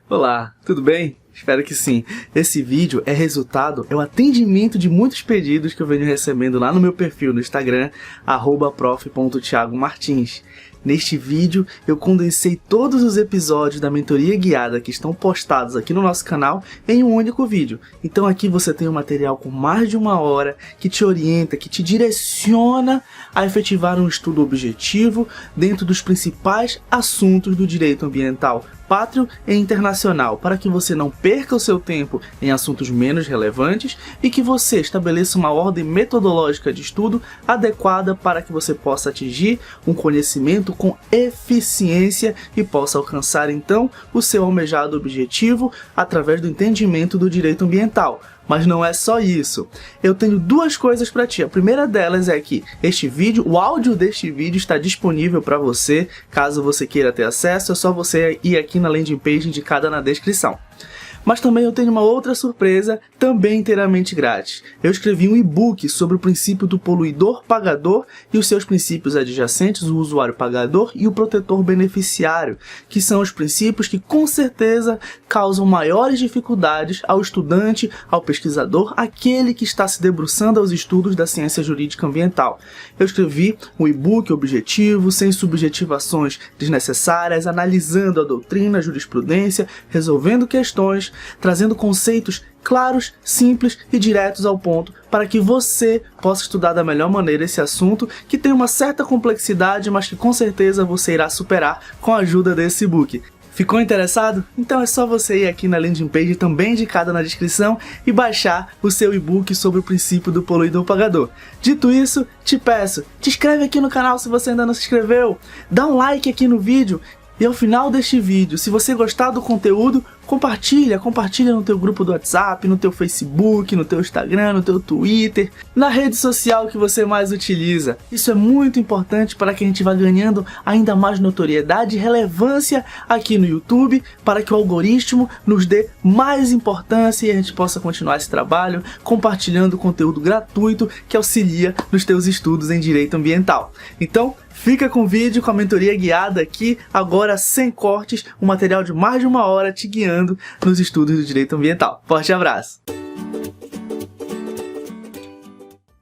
Olá, tudo bem? Espero que sim. Esse vídeo é o atendimento de muitos pedidos que eu venho recebendo lá no meu perfil no Instagram, @prof.thiagomartins. Neste vídeo, eu condensei todos os episódios da mentoria guiada que estão postados aqui no nosso canal em um único vídeo. Então aqui você tem um material com mais de 1 hora que te orienta, que te direciona a efetivar um estudo objetivo dentro dos principais assuntos do direito ambiental pátrio e internacional, para que você não perca o seu tempo em assuntos menos relevantes e que você estabeleça uma ordem metodológica de estudo adequada para que você possa atingir um conhecimento com eficiência e possa alcançar então o seu almejado objetivo através do entendimento do direito ambiental. Mas não é só isso. Eu tenho duas coisas para ti. A primeira delas é que o áudio deste vídeo está disponível para você. Caso você queira ter acesso, é só você ir aqui na landing page indicada na descrição. Mas também eu tenho uma outra surpresa, também inteiramente grátis. Eu escrevi um e-book sobre o princípio do poluidor-pagador e os seus princípios adjacentes, o usuário-pagador e o protetor-beneficiário, que são os princípios que com certeza causam maiores dificuldades ao estudante, ao pesquisador, aquele que está se debruçando aos estudos da ciência jurídica ambiental. Eu escrevi um e-book objetivo, sem subjetivações desnecessárias, analisando a doutrina, a jurisprudência, resolvendo questões, trazendo conceitos claros, simples e diretos ao ponto para que você possa estudar da melhor maneira esse assunto que tem uma certa complexidade, mas que com certeza você irá superar com a ajuda desse e-book. Ficou interessado? Então é só você ir aqui na landing page também indicada na descrição e baixar o seu e-book sobre o princípio do poluidor-pagador. Dito isso, te peço, te inscreve aqui no canal se você ainda não se inscreveu, dá um like aqui no vídeo. E ao final deste vídeo, se você gostar do conteúdo, compartilha no teu grupo do WhatsApp, no teu Facebook, no teu Instagram, no teu Twitter, na rede social que você mais utiliza. Isso é muito importante para que a gente vá ganhando ainda mais notoriedade e relevância aqui no YouTube, para que o algoritmo nos dê mais importância e a gente possa continuar esse trabalho compartilhando conteúdo gratuito que auxilia nos teus estudos em direito ambiental. Então, fica com o vídeo, com a mentoria guiada aqui, agora sem cortes, um material de mais de 1 hora te guiando nos estudos do direito ambiental. Forte abraço!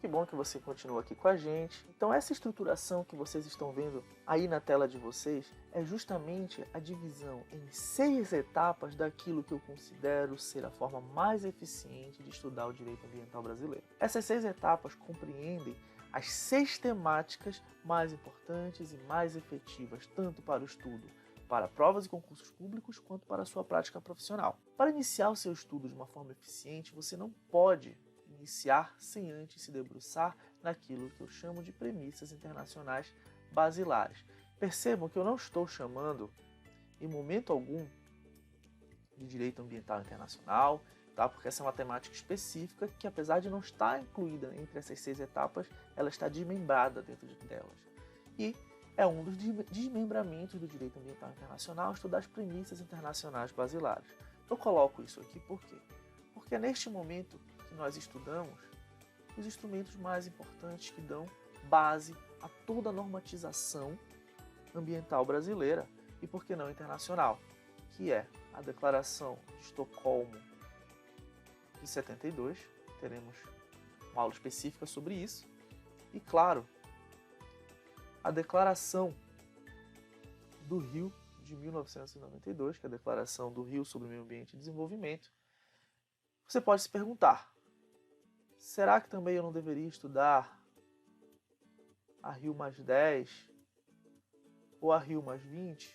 Que bom que você continua aqui com a gente. Então essa estruturação que vocês estão vendo aí na tela de vocês é justamente a divisão em 6 etapas daquilo que eu considero ser a forma mais eficiente de estudar o direito ambiental brasileiro. Essas 6 etapas compreendem as 6 temáticas mais importantes e mais efetivas, tanto para o estudo, para provas e concursos públicos, quanto para a sua prática profissional. Para iniciar o seu estudo de uma forma eficiente, você não pode iniciar sem antes se debruçar naquilo que eu chamo de premissas internacionais basilares. Percebam que eu não estou chamando, em momento algum, de direito ambiental internacional, tá? Porque essa é uma temática específica que, apesar de não estar incluída entre essas 6 etapas, ela está desmembrada dentro delas. E é um dos desmembramentos do direito ambiental internacional estudar as premissas internacionais basilares. Eu coloco isso aqui por quê? Porque é neste momento que nós estudamos os instrumentos mais importantes que dão base a toda a normatização ambiental brasileira e, por que não, internacional, que é a Declaração de Estocolmo de 72, teremos uma aula específica sobre isso, e claro, a Declaração do Rio de 1992, que é a Declaração do Rio sobre o Meio Ambiente e Desenvolvimento. Você pode se perguntar, será que também eu não deveria estudar a Rio+10 ou a Rio+20?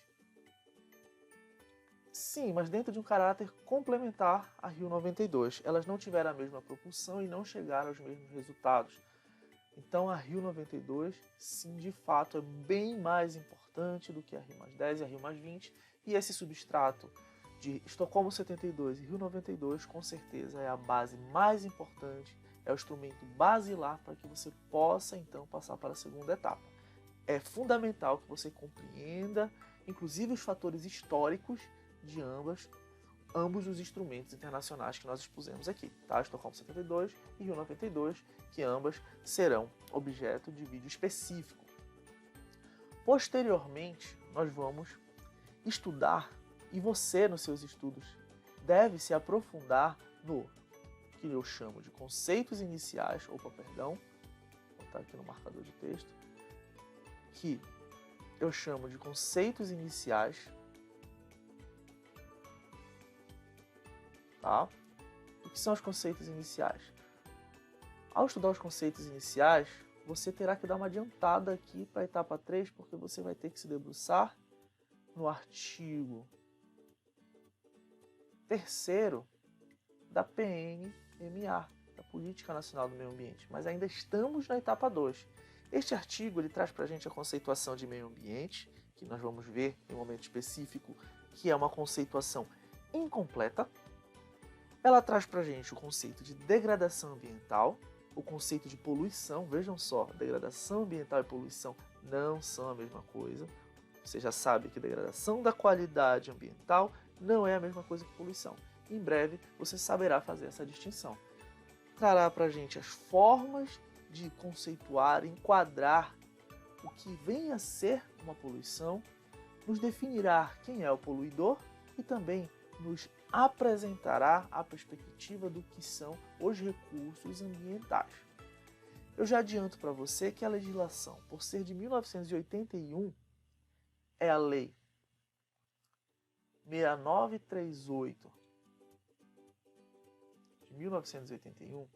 Sim, mas dentro de um caráter complementar à Rio 92. Elas não tiveram a mesma propulsão e não chegaram aos mesmos resultados. Então a Rio 92, sim, de fato, é bem mais importante do que a Rio+10 e a Rio+20. E esse substrato de Estocolmo 72 e Rio 92, com certeza, é a base mais importante, é o instrumento basilar para que você possa, então, passar para a segunda etapa. É fundamental que você compreenda, inclusive, os fatores históricos de ambos os instrumentos internacionais que nós expusemos aqui, tá? Estocolmo 72 e Rio 92, que ambas serão objeto de vídeo específico. Posteriormente, nós vamos estudar E você, nos seus estudos, deve se aprofundar no que eu chamo de conceitos iniciais, vou botar aqui no marcador de texto, que eu chamo de conceitos iniciais, tá? O que são os conceitos iniciais? Ao estudar os conceitos iniciais, você terá que dar uma adiantada aqui para a etapa 3, porque você vai ter que se debruçar no artigo 3º da PNMA, da Política Nacional do Meio Ambiente, mas ainda estamos na etapa 2. Este artigo ele traz para a gente a conceituação de meio ambiente, que nós vamos ver em um momento específico, que é uma conceituação incompleta. Ela traz para a gente o conceito de degradação ambiental, o conceito de poluição. Vejam só, degradação ambiental e poluição não são a mesma coisa. Você já sabe que degradação da qualidade ambiental não é a mesma coisa que poluição. Em breve você saberá fazer essa distinção. Trará para a gente as formas de conceituar, enquadrar o que vem a ser uma poluição, nos definirá quem é o poluidor e também nos apresentará a perspectiva do que são os recursos ambientais. Eu já adianto para você que a legislação, por ser de 1981, é a Lei 6938 de 1981,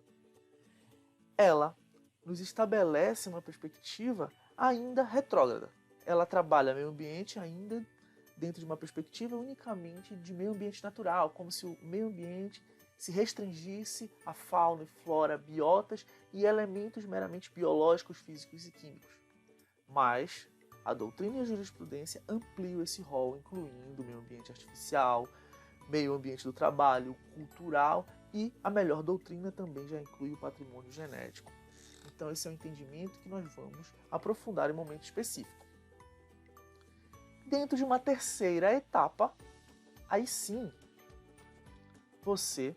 ela nos estabelece uma perspectiva ainda retrógrada. Ela trabalha meio ambiente ainda dentro de uma perspectiva unicamente de meio ambiente natural, como se o meio ambiente se restringisse a fauna e flora, biotas e elementos meramente biológicos, físicos e químicos. Mas a doutrina e a jurisprudência ampliam esse rol, incluindo o meio ambiente artificial, meio ambiente do trabalho, cultural, e a melhor doutrina também já inclui o patrimônio genético. Então esse é um entendimento que nós vamos aprofundar em um momento específico. Dentro de uma terceira etapa, aí sim, você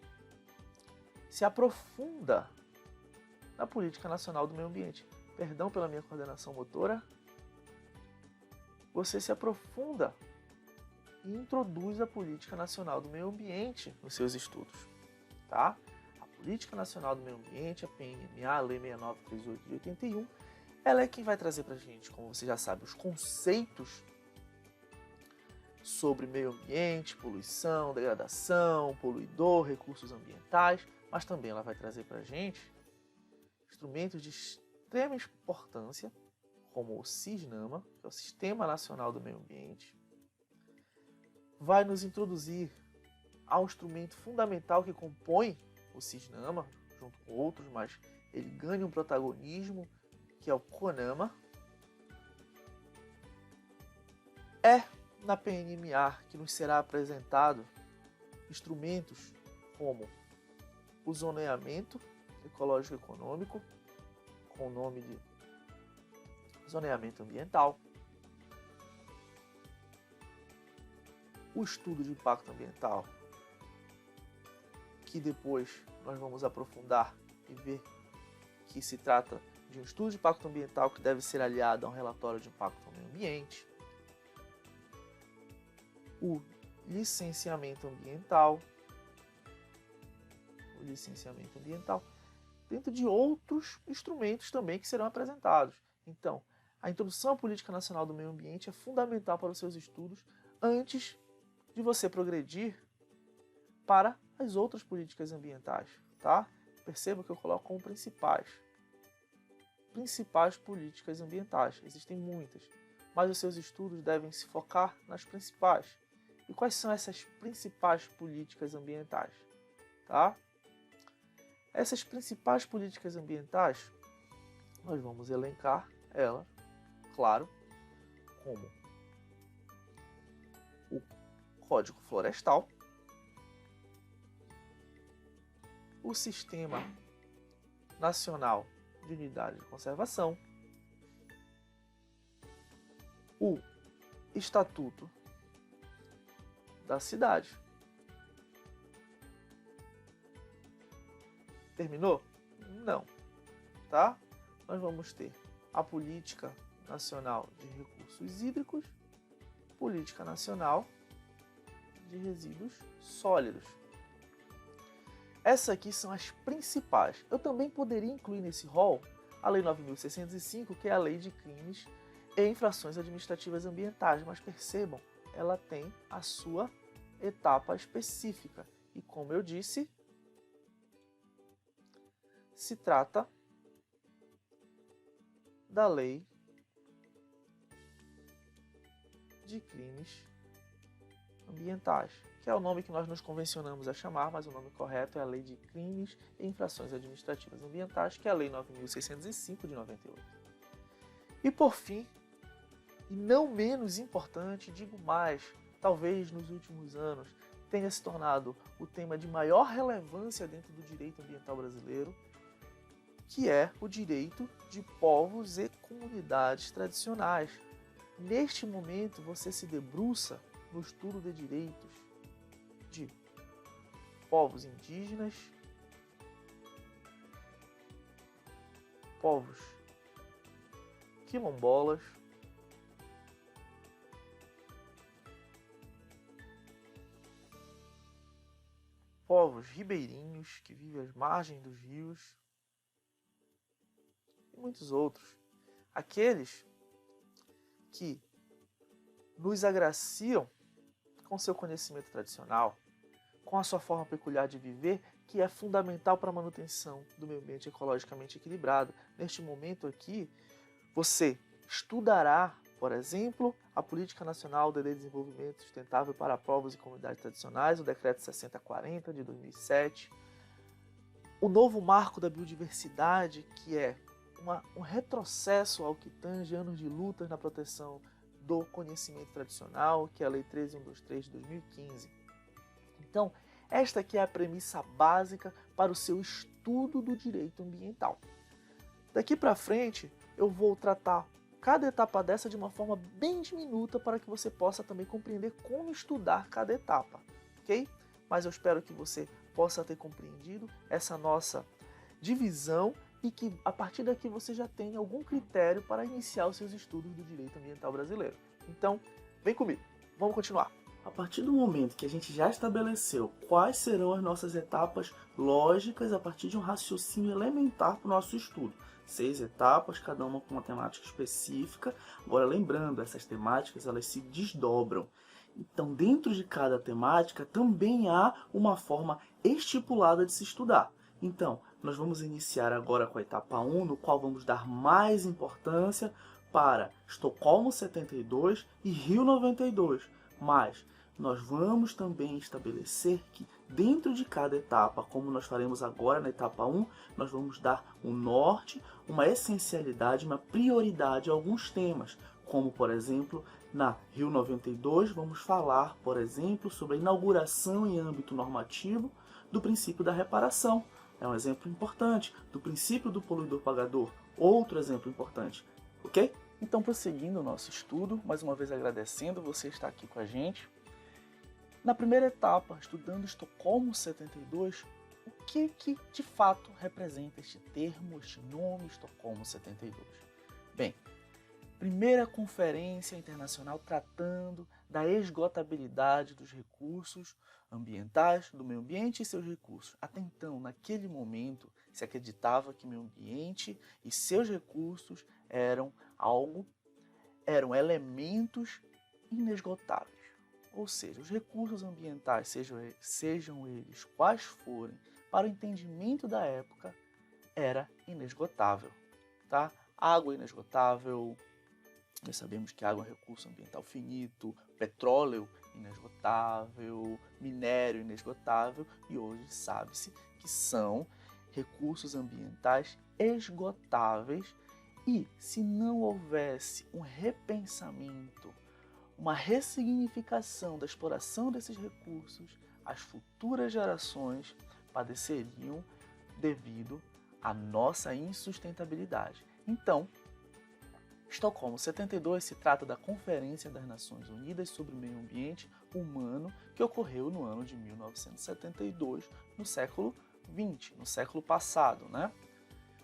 se aprofunda na Política Nacional do Meio Ambiente. Perdão pela minha coordenação motora. Você se aprofunda e introduz a Política Nacional do Meio Ambiente nos seus estudos. Tá? A Política Nacional do Meio Ambiente, a PNMA, a Lei 6938 de 81, ela é quem vai trazer para a gente, como você já sabe, os conceitos sobre meio ambiente, poluição, degradação, poluidor, recursos ambientais, mas também ela vai trazer para a gente instrumentos de extrema importância, como o SISNAMA, que é o Sistema Nacional do Meio Ambiente. Vai nos introduzir ao instrumento fundamental que compõe o SISNAMA, junto com outros, mas ele ganha um protagonismo, que é o CONAMA. É na PNMA que nos será apresentado instrumentos como o zoneamento ecológico econômico, com o nome de zoneamento ambiental, o estudo de impacto ambiental, que depois nós vamos aprofundar e ver que se trata de um estudo de impacto ambiental que deve ser aliado a um relatório de impacto ao meio ambiente, o licenciamento ambiental, dentro de outros instrumentos também que serão apresentados. Então, a introdução à Política Nacional do Meio Ambiente é fundamental para os seus estudos antes de você progredir para as outras políticas ambientais, tá? Perceba que eu coloco como principais políticas ambientais. Existem muitas, mas os seus estudos devem se focar nas principais. E quais são essas principais políticas ambientais, tá? Essas principais políticas ambientais, nós vamos elencar elas, claro, como o Código Florestal, o Sistema Nacional de Unidade de Conservação, o Estatuto da Cidade. Terminou? Não, tá? Nós vamos ter a Política Nacional de Recursos Hídricos, Política Nacional de resíduos sólidos. Essas aqui são as principais. Eu também poderia incluir nesse rol a Lei 9.605, que é a Lei de Crimes e Infrações Administrativas Ambientais, mas percebam, ela tem a sua etapa específica. E como eu disse, se trata da Lei de Crimes Ambientais, que é o nome que nós nos convencionamos a chamar, mas o nome correto é a Lei de Crimes e Infrações Administrativas Ambientais, que é a Lei 9.605 de 98. E por fim, e não menos importante, digo mais, talvez nos últimos anos tenha se tornado o tema de maior relevância dentro do direito ambiental brasileiro, que é o direito de povos e comunidades tradicionais. Neste momento, você se debruça no estudo de direitos de povos indígenas, povos quilombolas, povos ribeirinhos que vivem às margens dos rios e muitos outros. Aqueles que nos agraciam com seu conhecimento tradicional, com a sua forma peculiar de viver, que é fundamental para a manutenção do meio ambiente ecologicamente equilibrado. Neste momento aqui, você estudará, por exemplo, a Política Nacional de Desenvolvimento Sustentável para Povos e Comunidades Tradicionais, o Decreto 6040 de 2007, o novo marco da biodiversidade, que é um retrocesso ao que tange anos de lutas na proteção do conhecimento tradicional, que é a Lei 13123 de 2015. Então, esta aqui é a premissa básica para o seu estudo do direito ambiental. Daqui para frente, eu vou tratar cada etapa dessa de uma forma bem diminuta para que você possa também compreender como estudar cada etapa, ok? Mas eu espero que você possa ter compreendido essa nossa divisão e que a partir daqui você já tenha algum critério para iniciar os seus estudos do direito ambiental brasileiro. Então, vem comigo, vamos continuar. A partir do momento que a gente já estabeleceu quais serão as nossas etapas lógicas a partir de um raciocínio elementar para o nosso estudo, 6 etapas, cada uma com uma temática específica. Agora lembrando, essas temáticas elas se desdobram. Então, dentro de cada temática também há uma forma estipulada de se estudar. Então, nós vamos iniciar agora com a etapa 1, no qual vamos dar mais importância para Estocolmo 72 e Rio 92, mas nós vamos também estabelecer que dentro de cada etapa, como nós faremos agora na etapa 1, nós vamos dar um norte, uma essencialidade, uma prioridade a alguns temas, como por exemplo, na Rio 92 vamos falar, por exemplo, sobre a inauguração em âmbito normativo do princípio da reparação. É um exemplo importante. Do princípio do poluidor-pagador, outro exemplo importante, ok? Então, prosseguindo o nosso estudo, mais uma vez agradecendo você estar aqui com a gente. Na primeira etapa, estudando Estocolmo 72, o que de fato representa este termo, este nome Estocolmo 72? Bem, primeira conferência internacional tratando da esgotabilidade dos recursos ambientais, do meio ambiente e seus recursos. Até então, naquele momento, se acreditava que o meio ambiente e seus recursos eram elementos inesgotáveis. Ou seja, os recursos ambientais, sejam eles quais forem, para o entendimento da época, era inesgotável. Tá? Água inesgotável, nós sabemos que água é um recurso ambiental finito, petróleo inesgotável, minério inesgotável, e hoje sabe-se que são recursos ambientais esgotáveis, e se não houvesse um repensamento, uma ressignificação da exploração desses recursos, as futuras gerações padeceriam devido à nossa insustentabilidade. Então, Estocolmo 72 se trata da Conferência das Nações Unidas sobre o Meio Ambiente Humano, que ocorreu no ano de 1972, no século XX, no século passado, né?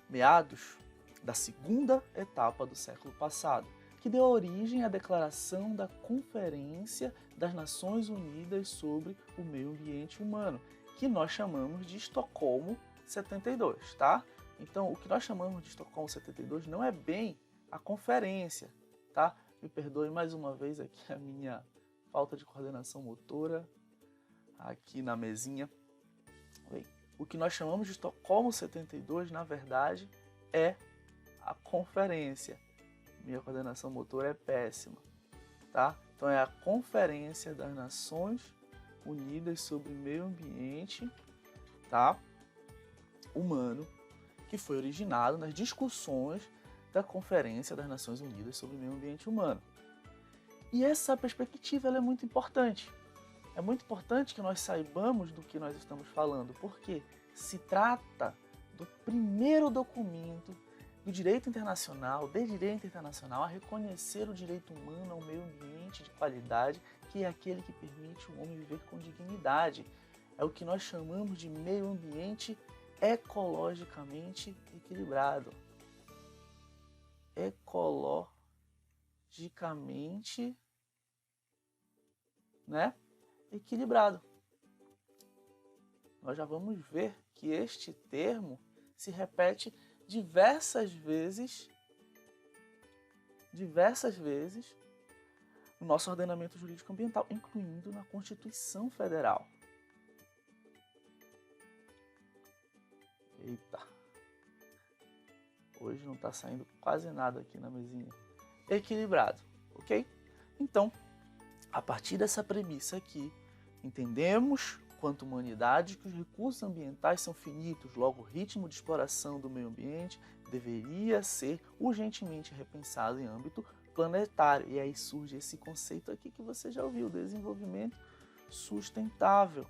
Meados da segunda etapa do século passado. que deu origem à Declaração da Conferência das Nações Unidas sobre o Meio Ambiente Humano, que nós chamamos de Estocolmo 72, tá? Então, o que nós chamamos de Estocolmo 72 não é bem a conferência, tá? Me perdoe mais uma vez aqui a minha falta de coordenação motora aqui na mesinha. Bem, o que nós chamamos de Estocolmo 72, na verdade, é a conferência. Minha coordenação motora é péssima, tá? Então é a Conferência das Nações Unidas sobre Meio Ambiente, tá? Humano, que foi originado nas discussões da Conferência das Nações Unidas sobre o Meio Ambiente Humano. E essa perspectiva ela é muito importante. É muito importante que nós saibamos do que nós estamos falando, porque se trata do primeiro documento do direito internacional, de direito internacional, a reconhecer o direito humano ao meio ambiente de qualidade, que é aquele que permite o homem viver com dignidade. É o que nós chamamos de meio ambiente ecologicamente equilibrado. Ecologicamente, equilibrado. Nós já vamos ver que este termo se repete diversas vezes no nosso ordenamento jurídico ambiental, incluindo na Constituição Federal. Eita! Hoje não está saindo quase nada aqui na mesinha. Equilibrado, ok? Então, a partir dessa premissa aqui, entendemos, quanto humanidade, que os recursos ambientais são finitos, logo o ritmo de exploração do meio ambiente deveria ser urgentemente repensado em âmbito planetário. E aí surge esse conceito aqui que você já ouviu, desenvolvimento sustentável.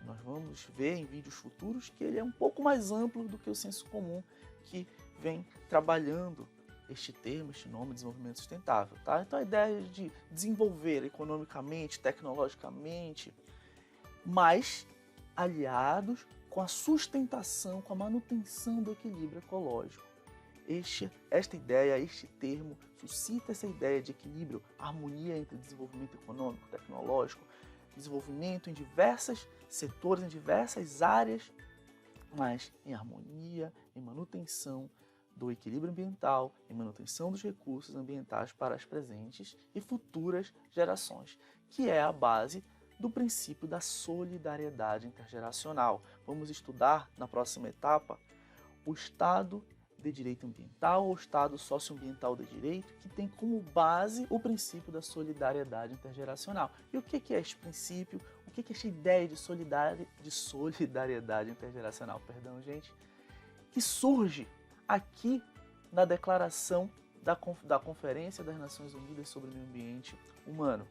Nós vamos ver em vídeos futuros que ele é um pouco mais amplo do que o senso comum que vem trabalhando este termo, este nome, desenvolvimento sustentável, tá? Então a ideia é de desenvolver economicamente, tecnologicamente, mas aliados com a sustentação, com a manutenção do equilíbrio ecológico. Esta ideia, este termo, suscita essa ideia de equilíbrio, harmonia entre desenvolvimento econômico, tecnológico, desenvolvimento em diversos setores, em diversas áreas, mas em harmonia, em manutenção do equilíbrio ambiental, em manutenção dos recursos ambientais para as presentes e futuras gerações, que é a base do princípio da solidariedade intergeracional. Vamos estudar na próxima etapa o Estado de Direito Ambiental ou Estado Socioambiental de Direito, que tem como base o princípio da solidariedade intergeracional. E o que é este princípio? O que é esta ideia de solidariedade intergeracional? Perdão, gente. Que surge aqui na Declaração da Conferência das Nações Unidas sobre o Meio Ambiente Humano.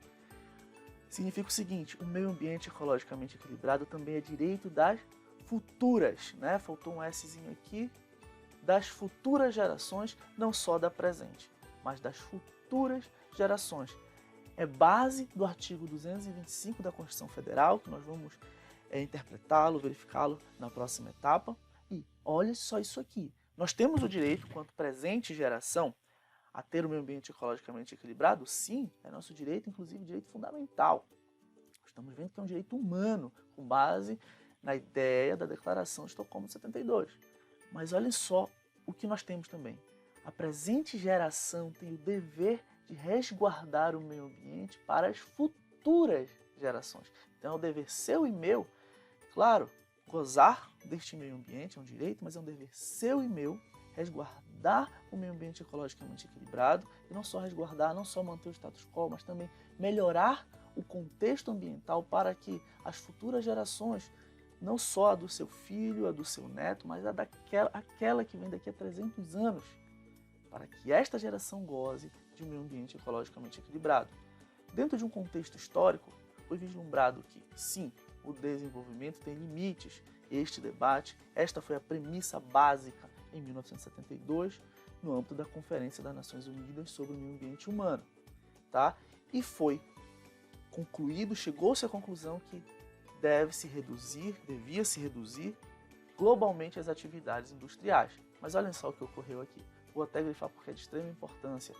Significa o seguinte: o meio ambiente ecologicamente equilibrado também é direito das futuras, faltou um Szinho aqui, das futuras gerações, não só da presente, mas das futuras gerações. É base do artigo 225 da Constituição Federal, que nós vamos interpretá-lo, verificá-lo na próxima etapa. E olha só isso aqui. Nós temos o direito, quanto presente geração, a ter o meio ambiente ecologicamente equilibrado? Sim, é nosso direito, inclusive direito fundamental. Estamos vendo que é um direito humano, com base na ideia da Declaração de Estocolmo de 72. Mas olhem só o que nós temos também. A presente geração tem o dever de resguardar o meio ambiente para as futuras gerações. Então é o dever seu e meu, claro, gozar deste meio ambiente, é um direito, mas é um dever seu e meu, resguardar o meio ambiente ecologicamente equilibrado, e não só resguardar, não só manter o status quo, mas também melhorar o contexto ambiental para que as futuras gerações, não só a do seu filho, a do seu neto, mas aquela que vem daqui a 300 anos, para que esta geração goze de um meio ambiente ecologicamente equilibrado. Dentro de um contexto histórico, foi vislumbrado que, sim, o desenvolvimento tem limites. Este debate, esta foi a premissa básica em 1972, no âmbito da Conferência das Nações Unidas sobre o Meio Ambiente Humano. Tá? E foi concluído, chegou-se à conclusão que devia se reduzir globalmente as atividades industriais. Mas olhem só o que ocorreu aqui. Vou até grifar porque é de extrema importância.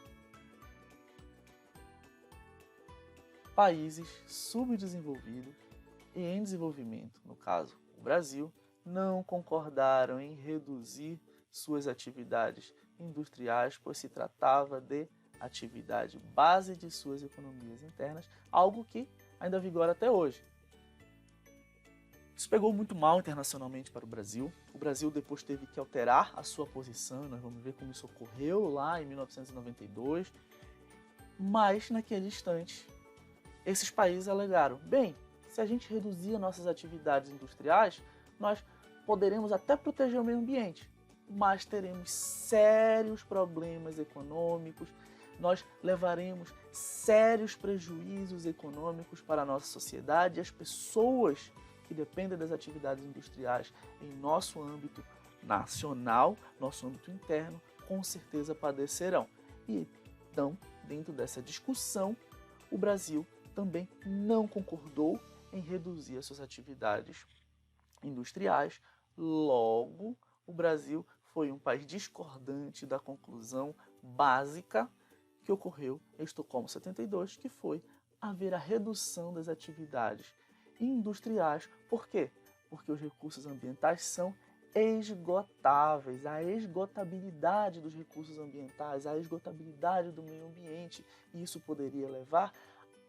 países subdesenvolvidos e em desenvolvimento, no caso o Brasil, não concordaram em reduzir suas atividades industriais, pois se tratava de atividade base de suas economias internas, algo que ainda vigora até hoje. Isso pegou muito mal internacionalmente para o Brasil. O Brasil depois teve que alterar a sua posição, nós vamos ver como isso ocorreu lá em 1992, mas naquele instante esses países alegaram: bem, se a gente reduzir nossas atividades industriais, nós poderemos até proteger o meio ambiente, mas teremos sérios problemas econômicos, nós levaremos sérios prejuízos econômicos para a nossa sociedade e as pessoas que dependem das atividades industriais em nosso âmbito nacional, nosso âmbito interno, com certeza padecerão. E então, dentro dessa discussão, o Brasil também não concordou em reduzir as suas atividades industriais. Logo, o Brasil foi um país discordante da conclusão básica que ocorreu em Estocolmo 72, que foi haver a redução das atividades industriais. Por quê? Porque os recursos ambientais são esgotáveis, a esgotabilidade dos recursos ambientais, a esgotabilidade do meio ambiente, e isso poderia levar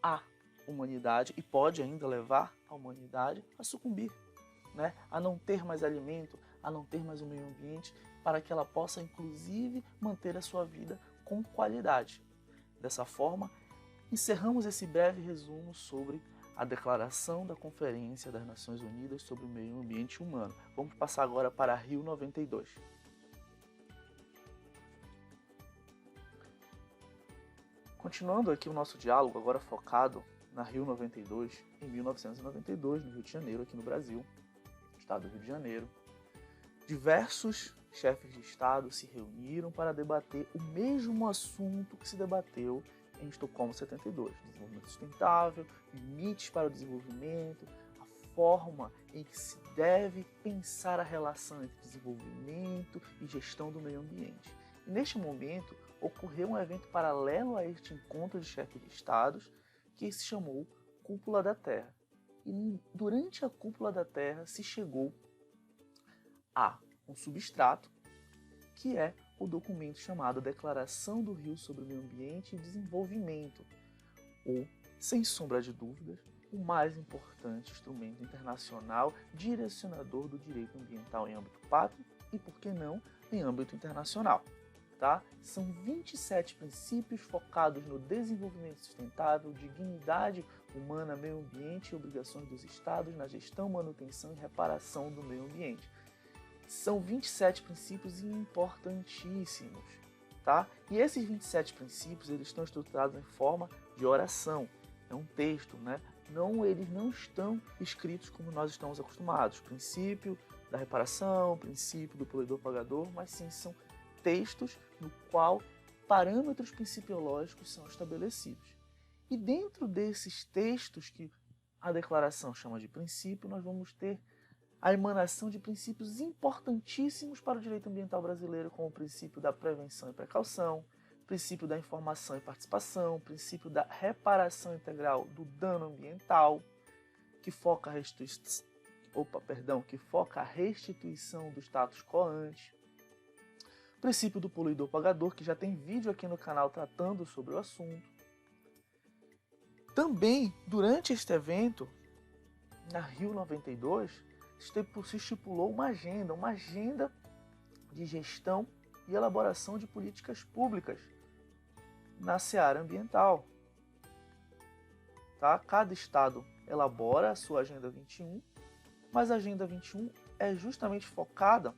a humanidade, e pode ainda levar a humanidade a sucumbir, né? A não ter mais alimento, a não ter mais um meio ambiente, para que ela possa inclusive manter a sua vida com qualidade. Dessa forma, encerramos esse breve resumo sobre a Declaração da Conferência das Nações Unidas sobre o Meio Ambiente Humano. Vamos passar agora para Rio 92. Continuando aqui o nosso diálogo, agora focado na Rio 92, em 1992, no Rio de Janeiro, aqui no Brasil, estado do Rio de Janeiro, diversos chefes de Estado se reuniram para debater o mesmo assunto que se debateu em Estocolmo 72, desenvolvimento sustentável, limites para o desenvolvimento, a forma em que se deve pensar a relação entre desenvolvimento e gestão do meio ambiente. E neste momento ocorreu um evento paralelo a este encontro de chefes de Estados que se chamou Cúpula da Terra. E durante a Cúpula da Terra se chegou a um substrato que é o documento chamado Declaração do Rio sobre o Meio Ambiente e Desenvolvimento, ou, sem sombra de dúvidas, o mais importante instrumento internacional direcionador do direito ambiental em âmbito pátrio e, por que não, em âmbito internacional. Tá? São 27 princípios focados no desenvolvimento sustentável, dignidade humana, meio ambiente e obrigações dos Estados na gestão, manutenção e reparação do meio ambiente. São 27 princípios importantíssimos, tá? E esses 27 princípios, eles estão estruturados em forma de oração. É um texto, né? Eles não estão escritos como nós estamos acostumados. Princípio da reparação, princípio do poluidor-pagador, mas sim são textos no qual parâmetros principiológicos são estabelecidos. E dentro desses textos que a declaração chama de princípio, nós vamos ter a emanação de princípios importantíssimos para o direito ambiental brasileiro, como o princípio da prevenção e precaução, o princípio da informação e participação, o princípio da reparação integral do dano ambiental, que foca a restituição do status quo ante, o princípio do poluidor-pagador, que já tem vídeo aqui no canal tratando sobre o assunto. Também, durante este evento, na Rio 92, se estipulou uma agenda de gestão e elaboração de políticas públicas na seara ambiental. Tá? Cada estado elabora a sua Agenda 21, mas a Agenda 21 é justamente focada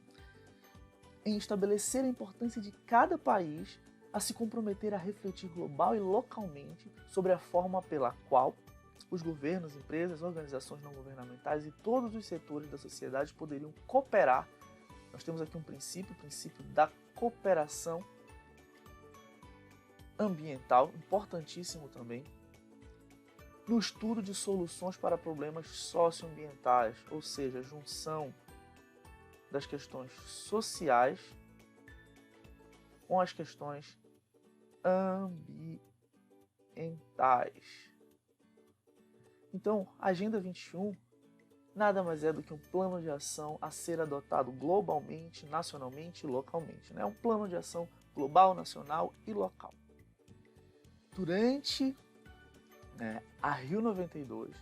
em estabelecer a importância de cada país a se comprometer a refletir global e localmente sobre a forma pela qual os governos, empresas, organizações não governamentais e todos os setores da sociedade poderiam cooperar. Nós temos aqui um princípio, o princípio da cooperação ambiental, importantíssimo também, no estudo de soluções para problemas socioambientais, ou seja, a junção das questões sociais com as questões ambientais. Então, a Agenda 21 nada mais é do que um plano de ação a ser adotado globalmente, nacionalmente e localmente. Um plano de ação global, nacional e local. Durante a Rio 92,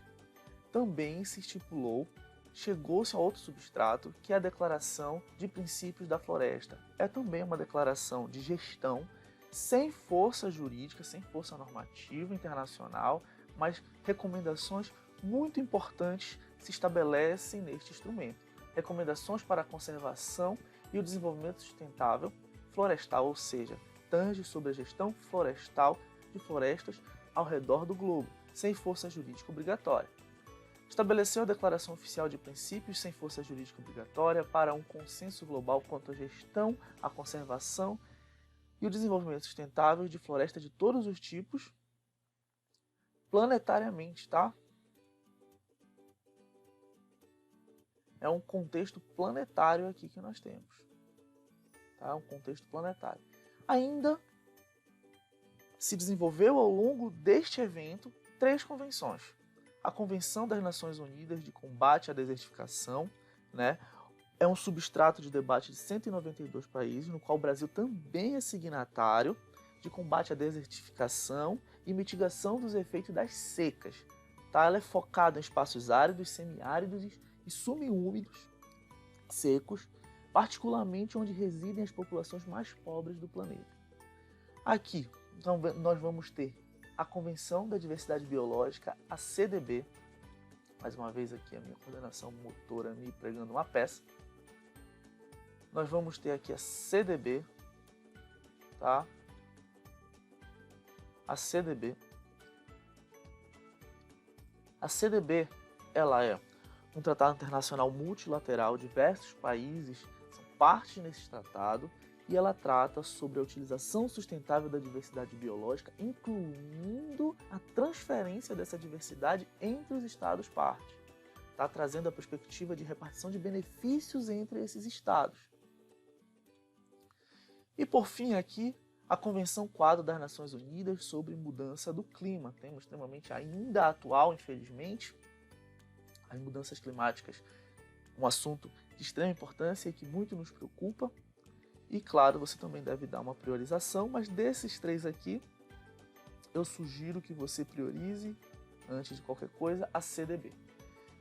também se estipulou, chegou-se a outro substrato, que é a Declaração de Princípios da Floresta. É também uma declaração de gestão sem força jurídica, sem força normativa internacional, mas recomendações muito importantes se estabelecem neste instrumento. Recomendações para a conservação e o desenvolvimento sustentável florestal, ou seja, tange sobre a gestão florestal de florestas ao redor do globo, sem força jurídica obrigatória. Estabeleceu a Declaração Oficial de Princípios sem força jurídica obrigatória para um consenso global quanto à gestão, a conservação e o desenvolvimento sustentável de florestas de todos os tipos, planetariamente, tá? É um contexto planetário aqui que nós temos. Tá? Um contexto planetário. Ainda se desenvolveu ao longo deste evento 3 convenções. A Convenção das Nações Unidas de Combate à Desertificação, é um substrato de debate de 192 países, no qual o Brasil também é signatário, de combate à desertificação e mitigação dos efeitos das secas. Tá? Ela é focada em espaços áridos, semiáridos e semiúmidos, secos, particularmente onde residem as populações mais pobres do planeta. Aqui, então, nós vamos ter a Convenção da Diversidade Biológica, a CDB, mais uma vez aqui a minha coordenação motora me pregando uma peça. Nós vamos ter aqui a CDB, tá? A CDB. A CDB, ela é um tratado internacional multilateral, diversos países são parte nesse tratado, e ela trata sobre a utilização sustentável da diversidade biológica, incluindo a transferência dessa diversidade entre os estados partes, tá? Trazendo a perspectiva de repartição de benefícios entre esses estados. E por fim aqui, a Convenção Quadro das Nações Unidas sobre Mudança do Clima, tema extremamente ainda atual, infelizmente, as mudanças climáticas, um assunto de extrema importância e que muito nos preocupa. E claro, você também deve dar uma priorização, mas desses 3 aqui, eu sugiro que você priorize, antes de qualquer coisa, a CDB.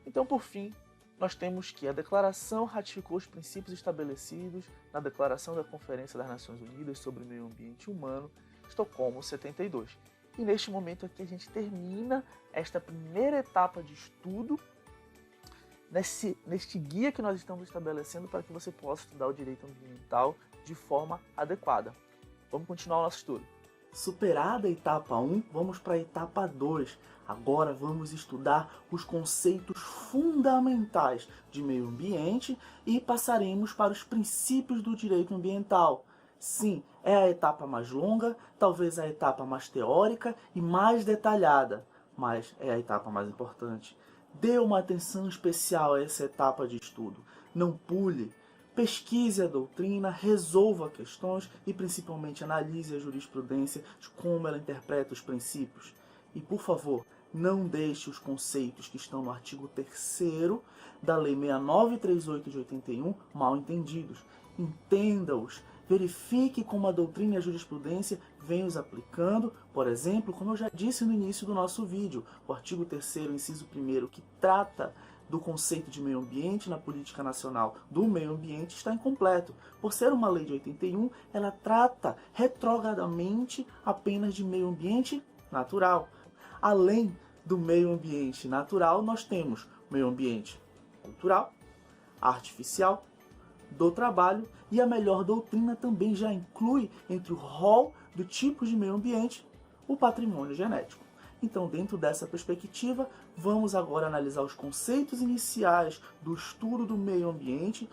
Então, por fim, nós temos que a Declaração ratificou os princípios estabelecidos na Declaração da Conferência das Nações Unidas sobre o Meio Ambiente Humano, Estocolmo 72. E neste momento aqui a gente termina esta primeira etapa de estudo neste guia que nós estamos estabelecendo para que você possa estudar o direito ambiental de forma adequada. Vamos continuar o nosso estudo. Superada a etapa 1, vamos para a etapa 2. Agora vamos estudar os conceitos fundamentais de meio ambiente e passaremos para os princípios do direito ambiental. Sim, é a etapa mais longa, talvez a etapa mais teórica e mais detalhada, mas é a etapa mais importante. Dê uma atenção especial a essa etapa de estudo. Não pule. Pesquise a doutrina, resolva questões e principalmente analise a jurisprudência de como ela interpreta os princípios. E, por favor, não deixe os conceitos que estão no artigo 3º da Lei 6938 de 81 mal entendidos. Entenda-os. Verifique como a doutrina e a jurisprudência vêm os aplicando, por exemplo, como eu já disse no início do nosso vídeo, o artigo 3º, inciso 1º, que trata do conceito de meio ambiente na política nacional do meio ambiente está incompleto. Por ser uma lei de 81, ela trata retrogradamente apenas de meio ambiente natural. Além do meio ambiente natural, nós temos meio ambiente cultural, artificial, do trabalho, e a melhor doutrina também já inclui entre o rol do tipo de meio ambiente o patrimônio genético. Então, dentro dessa perspectiva, vamos agora analisar os conceitos iniciais do estudo do meio ambiente,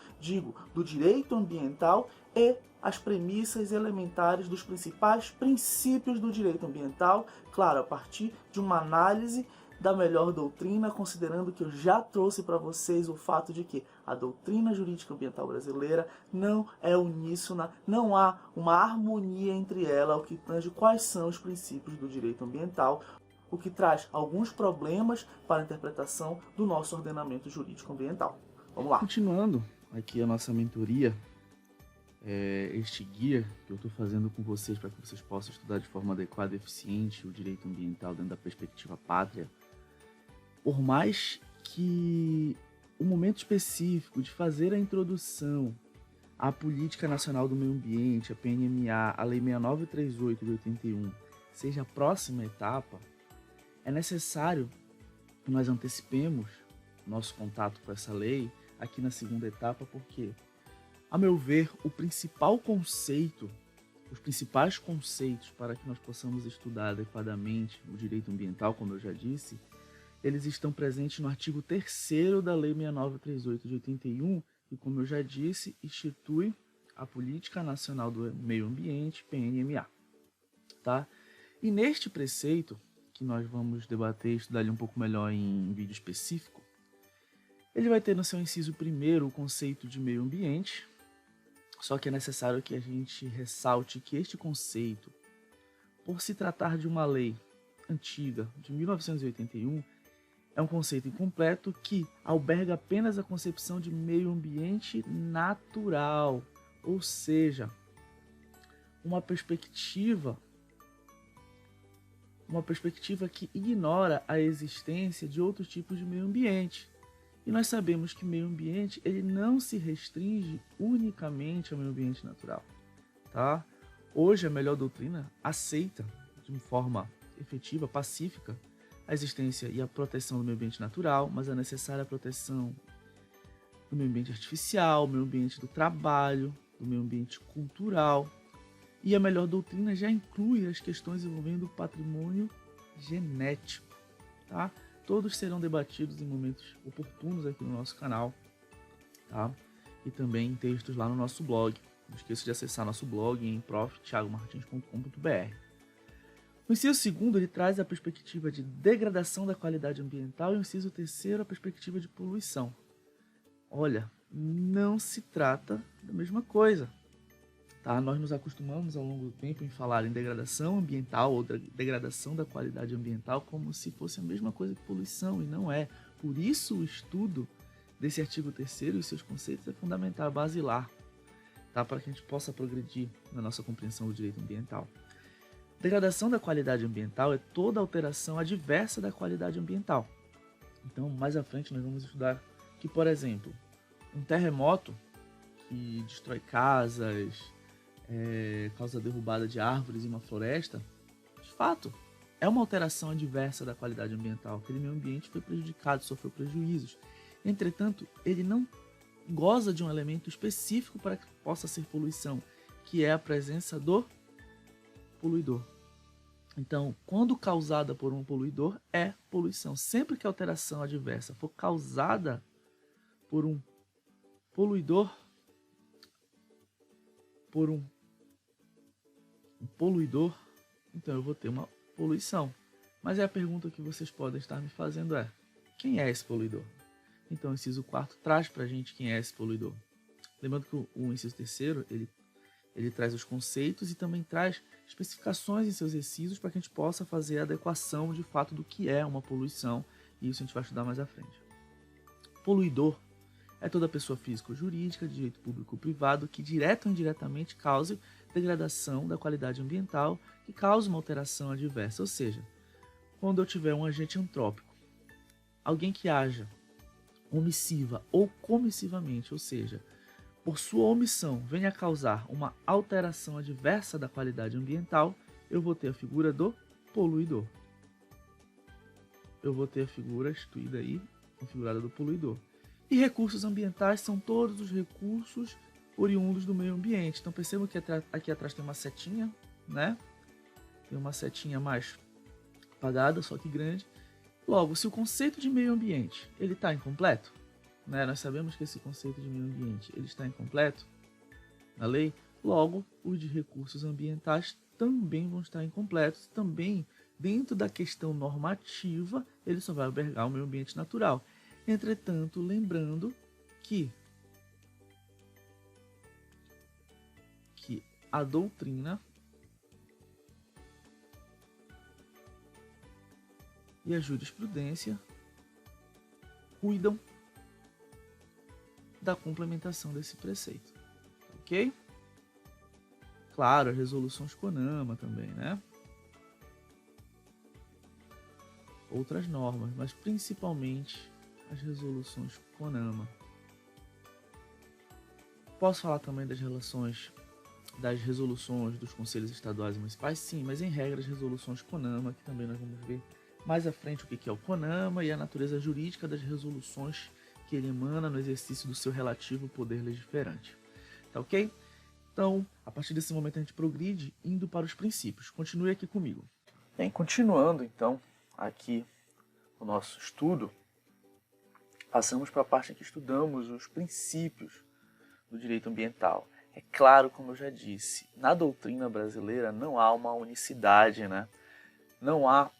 do direito ambiental e as premissas elementares dos principais princípios do direito ambiental, claro, a partir de uma análise da melhor doutrina, considerando que eu já trouxe para vocês o fato de que a doutrina jurídica ambiental brasileira não é uníssona, não há uma harmonia entre ela, o que tange quais são os princípios do direito ambiental, o que traz alguns problemas para a interpretação do nosso ordenamento jurídico ambiental. Vamos lá. Continuando aqui a nossa mentoria, este guia que eu estou fazendo com vocês para que vocês possam estudar de forma adequada e eficiente o direito ambiental dentro da perspectiva pátria. Por mais que o momento específico de fazer a introdução à Política Nacional do Meio Ambiente, a PNMA, a Lei 6938 de 81, seja a próxima etapa, é necessário que nós antecipemos nosso contato com essa lei aqui na segunda etapa, porque, a meu ver, os principais conceitos para que nós possamos estudar adequadamente o direito ambiental, como eu já disse, eles estão presentes no artigo 3º da Lei 6938 de 81, que, como eu já disse, institui a Política Nacional do Meio Ambiente, PNMA. Tá? E neste preceito, que nós vamos debater e estudar ele um pouco melhor em vídeo específico, ele vai ter no seu inciso 1º o conceito de meio ambiente, só que é necessário que a gente ressalte que este conceito, por se tratar de uma lei antiga, de 1981, é um conceito incompleto que alberga apenas a concepção de meio ambiente natural, ou seja, uma perspectiva que ignora a existência de outros tipos de meio ambiente. E nós sabemos que meio ambiente ele não se restringe unicamente ao meio ambiente natural. Tá? Hoje a melhor doutrina aceita de uma forma efetiva, pacífica, a existência e a proteção do meio ambiente natural, mas é necessária a proteção do meio ambiente artificial, do meio ambiente do trabalho, do meio ambiente cultural. E a melhor doutrina já inclui as questões envolvendo o patrimônio genético. Tá? Todos serão debatidos em momentos oportunos aqui no nosso canal. Tá? E também em textos lá no nosso blog. Não esqueça de acessar nosso blog em prof.thiagomartins.com.br. O inciso 2º ele traz a perspectiva de degradação da qualidade ambiental e o inciso 3º a perspectiva de poluição. Olha, não se trata da mesma coisa. Tá? Nós nos acostumamos ao longo do tempo em falar em degradação ambiental ou degradação da qualidade ambiental como se fosse a mesma coisa que poluição, e não é. Por isso o estudo desse artigo 3º e seus conceitos é fundamental, basilar, tá? Para que a gente possa progredir na nossa compreensão do direito ambiental. Degradação da qualidade ambiental é toda alteração adversa da qualidade ambiental. Então, mais à frente nós vamos estudar que, por exemplo, um terremoto que destrói casas, causa derrubada de árvores em uma floresta, de fato, é uma alteração adversa da qualidade ambiental. Aquele meio ambiente foi prejudicado, sofreu prejuízos. Entretanto, ele não goza de um elemento específico para que possa ser poluição, que é a presença do poluidor. Então, quando causada por um poluidor, é poluição. Sempre que a alteração adversa for causada por um poluidor, então eu vou ter uma poluição. Mas a pergunta que vocês podem estar me fazendo é: quem é esse poluidor? Então o inciso 4º traz pra gente quem é esse poluidor. Lembrando que o inciso 3º, ele traz os conceitos e também traz especificações em seus incisos para que a gente possa fazer a adequação de fato do que é uma poluição, e isso a gente vai estudar mais à frente. Poluidor é toda pessoa física ou jurídica, de direito público ou privado, que direta ou indiretamente cause degradação da qualidade ambiental, que cause uma alteração adversa. Ou seja, quando eu tiver um agente antrópico, alguém que haja omissiva ou comissivamente, ou seja, por sua omissão venha a causar uma alteração adversa da qualidade ambiental, eu vou ter a figura do poluidor. Eu vou ter a figura instituída aí, configurada do poluidor. E recursos ambientais são todos os recursos oriundos do meio ambiente. Então percebam que aqui atrás tem uma setinha, né? Tem uma setinha mais apagada, só que grande. Logo, se o conceito de meio ambiente ele está incompleto, né? Nós sabemos que esse conceito de meio ambiente ele está incompleto na lei, logo os de recursos ambientais também vão estar incompletos. Também, dentro da questão normativa, ele só vai albergar o meio ambiente natural. Entretanto, lembrando que a doutrina e a jurisprudência cuidam da complementação desse preceito, ok? Claro, as resoluções CONAMA também, né? Outras normas, mas principalmente as resoluções CONAMA. Posso falar também das resoluções dos conselhos estaduais e municipais? Sim, mas em regra as resoluções CONAMA, que também nós vamos ver mais à frente o que é o CONAMA e a natureza jurídica das resoluções que ele emana no exercício do seu relativo poder legiferante. Tá ok? Então, a partir desse momento a gente progride indo para os princípios. Continue aqui comigo. Bem, continuando então aqui o nosso estudo, passamos para a parte em que estudamos os princípios do direito ambiental. É claro, como eu já disse, na doutrina brasileira não há uma unicidade, né? Não há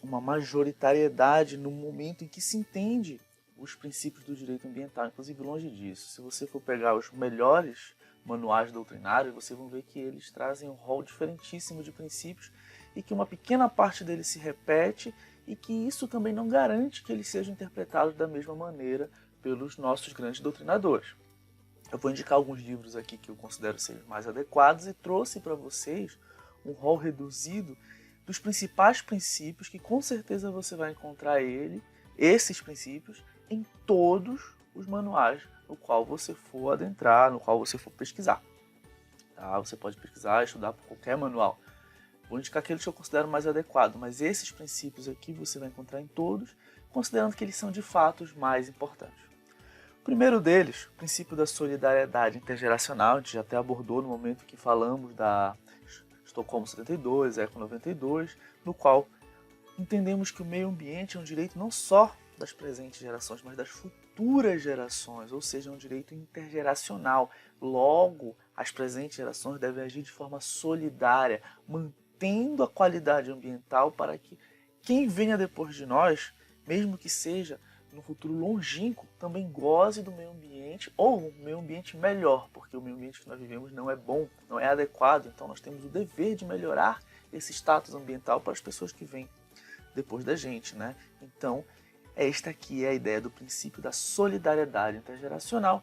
uma majoritariedade no momento em que se entende os princípios do direito ambiental, inclusive longe disso. Se você for pegar os melhores manuais doutrinários, você vai ver que eles trazem um rol diferentíssimo de princípios e que uma pequena parte deles se repete e que isso também não garante que eles sejam interpretados da mesma maneira pelos nossos grandes doutrinadores. Eu vou indicar alguns livros aqui que eu considero ser mais adequados e trouxe para vocês um rol reduzido dos principais princípios que com certeza você vai encontrar esses princípios, em todos os manuais no qual você for adentrar, no qual você for pesquisar. Tá? Você pode pesquisar, estudar por qualquer manual. Vou indicar aqueles que eu considero mais adequados, mas esses princípios aqui você vai encontrar em todos, considerando que eles são de fato os mais importantes. O primeiro deles, o princípio da solidariedade intergeracional, a gente já até abordou no momento que falamos da Estocolmo 72, ECO 92, no qual entendemos que o meio ambiente é um direito não só das presentes gerações, mas das futuras gerações, ou seja, é um direito intergeracional. Logo, as presentes gerações devem agir de forma solidária, mantendo a qualidade ambiental para que quem venha depois de nós, mesmo que seja no futuro longínquo, também goze do meio ambiente, ou um meio ambiente melhor, porque o meio ambiente que nós vivemos não é bom, não é adequado, então nós temos o dever de melhorar esse status ambiental para as pessoas que vêm depois da gente, né? Então, esta aqui é a ideia do princípio da solidariedade intergeracional,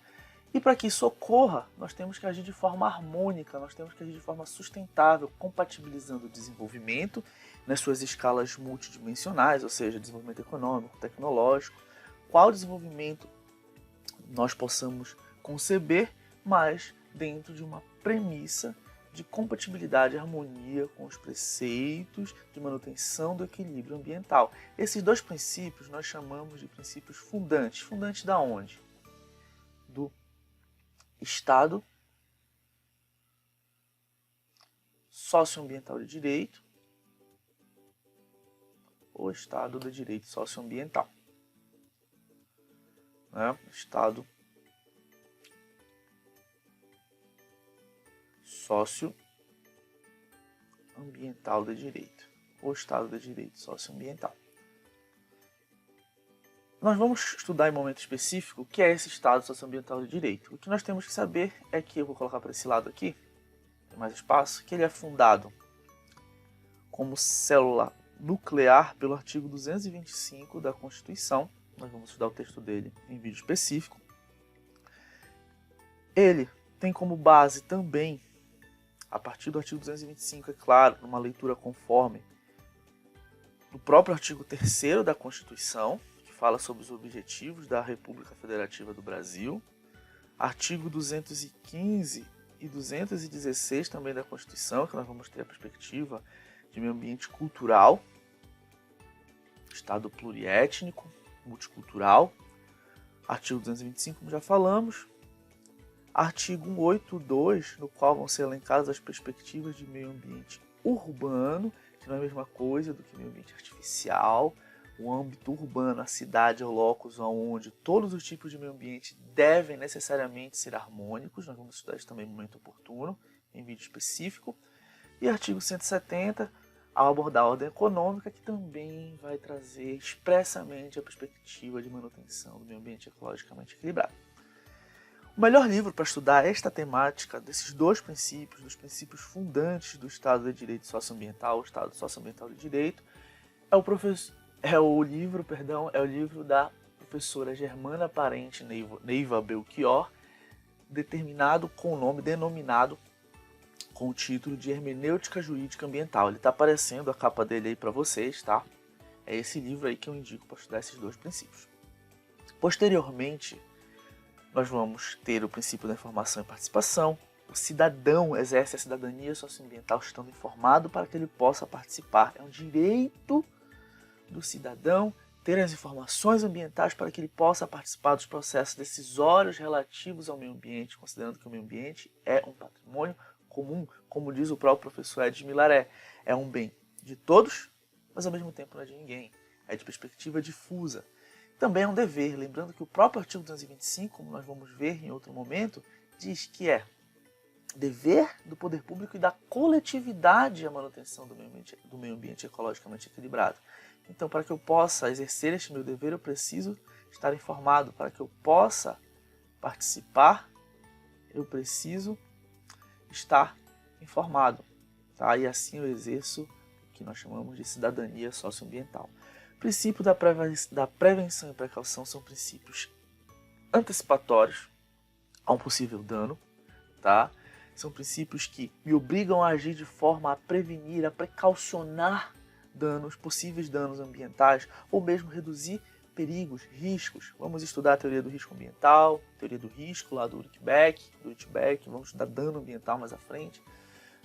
e para que isso ocorra, nós temos que agir de forma harmônica, nós temos que agir de forma sustentável, compatibilizando o desenvolvimento nas suas escalas multidimensionais, ou seja, desenvolvimento econômico, tecnológico, qual desenvolvimento nós possamos conceber, mas dentro de uma premissa de compatibilidade e harmonia com os preceitos de manutenção do equilíbrio ambiental. Esses dois princípios nós chamamos de princípios fundantes. Fundantes da onde? Do Estado socioambiental de direito ou Estado de direito socioambiental. Estado socioambiental de direito, ou Estado de direito socioambiental. Nós vamos estudar em momento específico o que é esse Estado socioambiental de direito. O que nós temos que saber é que, eu vou colocar para esse lado aqui, tem mais espaço, que ele é fundado como célula nuclear pelo artigo 225 da Constituição. Nós vamos estudar o texto dele em vídeo específico. Ele tem como base também, a partir do artigo 225, é claro, numa leitura conforme do próprio artigo 3º da Constituição, que fala sobre os objetivos da República Federativa do Brasil, artigo 215 e 216 também da Constituição, que nós vamos ter a perspectiva de meio ambiente cultural, Estado pluriétnico, multicultural, artigo 225, como já falamos, artigo 182, no qual vão ser elencadas as perspectivas de meio ambiente urbano, que não é a mesma coisa do que meio ambiente artificial. O âmbito urbano, a cidade é o locus onde todos os tipos de meio ambiente devem necessariamente ser harmônicos. Nós vamos estudar isso também no momento oportuno, em vídeo específico. E artigo 170, ao abordar a ordem econômica, que também vai trazer expressamente a perspectiva de manutenção do meio ambiente ecologicamente equilibrado. O melhor livro para estudar esta temática desses dois princípios, dos princípios fundantes do Estado de Direito Socioambiental, o Estado Socioambiental de Direito, é o é o livro da professora Germana Parente Neiva Belchior, denominado com o título de Hermenêutica Jurídica Ambiental. Ele está aparecendo a capa dele aí para vocês, tá? É esse livro aí que eu indico para estudar esses dois princípios. Posteriormente, nós vamos ter o princípio da informação e participação. O cidadão exerce a cidadania socioambiental estando informado para que ele possa participar. É um direito do cidadão ter as informações ambientais para que ele possa participar dos processos decisórios relativos ao meio ambiente, considerando que o meio ambiente é um patrimônio comum, como diz o próprio professor Ed Milaré. É um bem de todos, mas ao mesmo tempo não é de ninguém. É de perspectiva difusa. Também é um dever, lembrando que o próprio artigo 225, como nós vamos ver em outro momento, diz que é dever do poder público e da coletividade a manutenção do meio ambiente ecologicamente equilibrado. Então, para que eu possa exercer este meu dever, eu preciso estar informado. Para que eu possa participar, eu preciso estar informado. Tá? E assim eu exerço o que nós chamamos de cidadania socioambiental. O princípio da prevenção e precaução são princípios antecipatórios a um possível dano, tá? São princípios que me obrigam a agir de forma a prevenir, a precaucionar possíveis danos ambientais, ou mesmo reduzir perigos, riscos. Vamos estudar a teoria do risco ambiental, teoria do risco lá do Urich-Beck, vamos estudar dano ambiental mais à frente.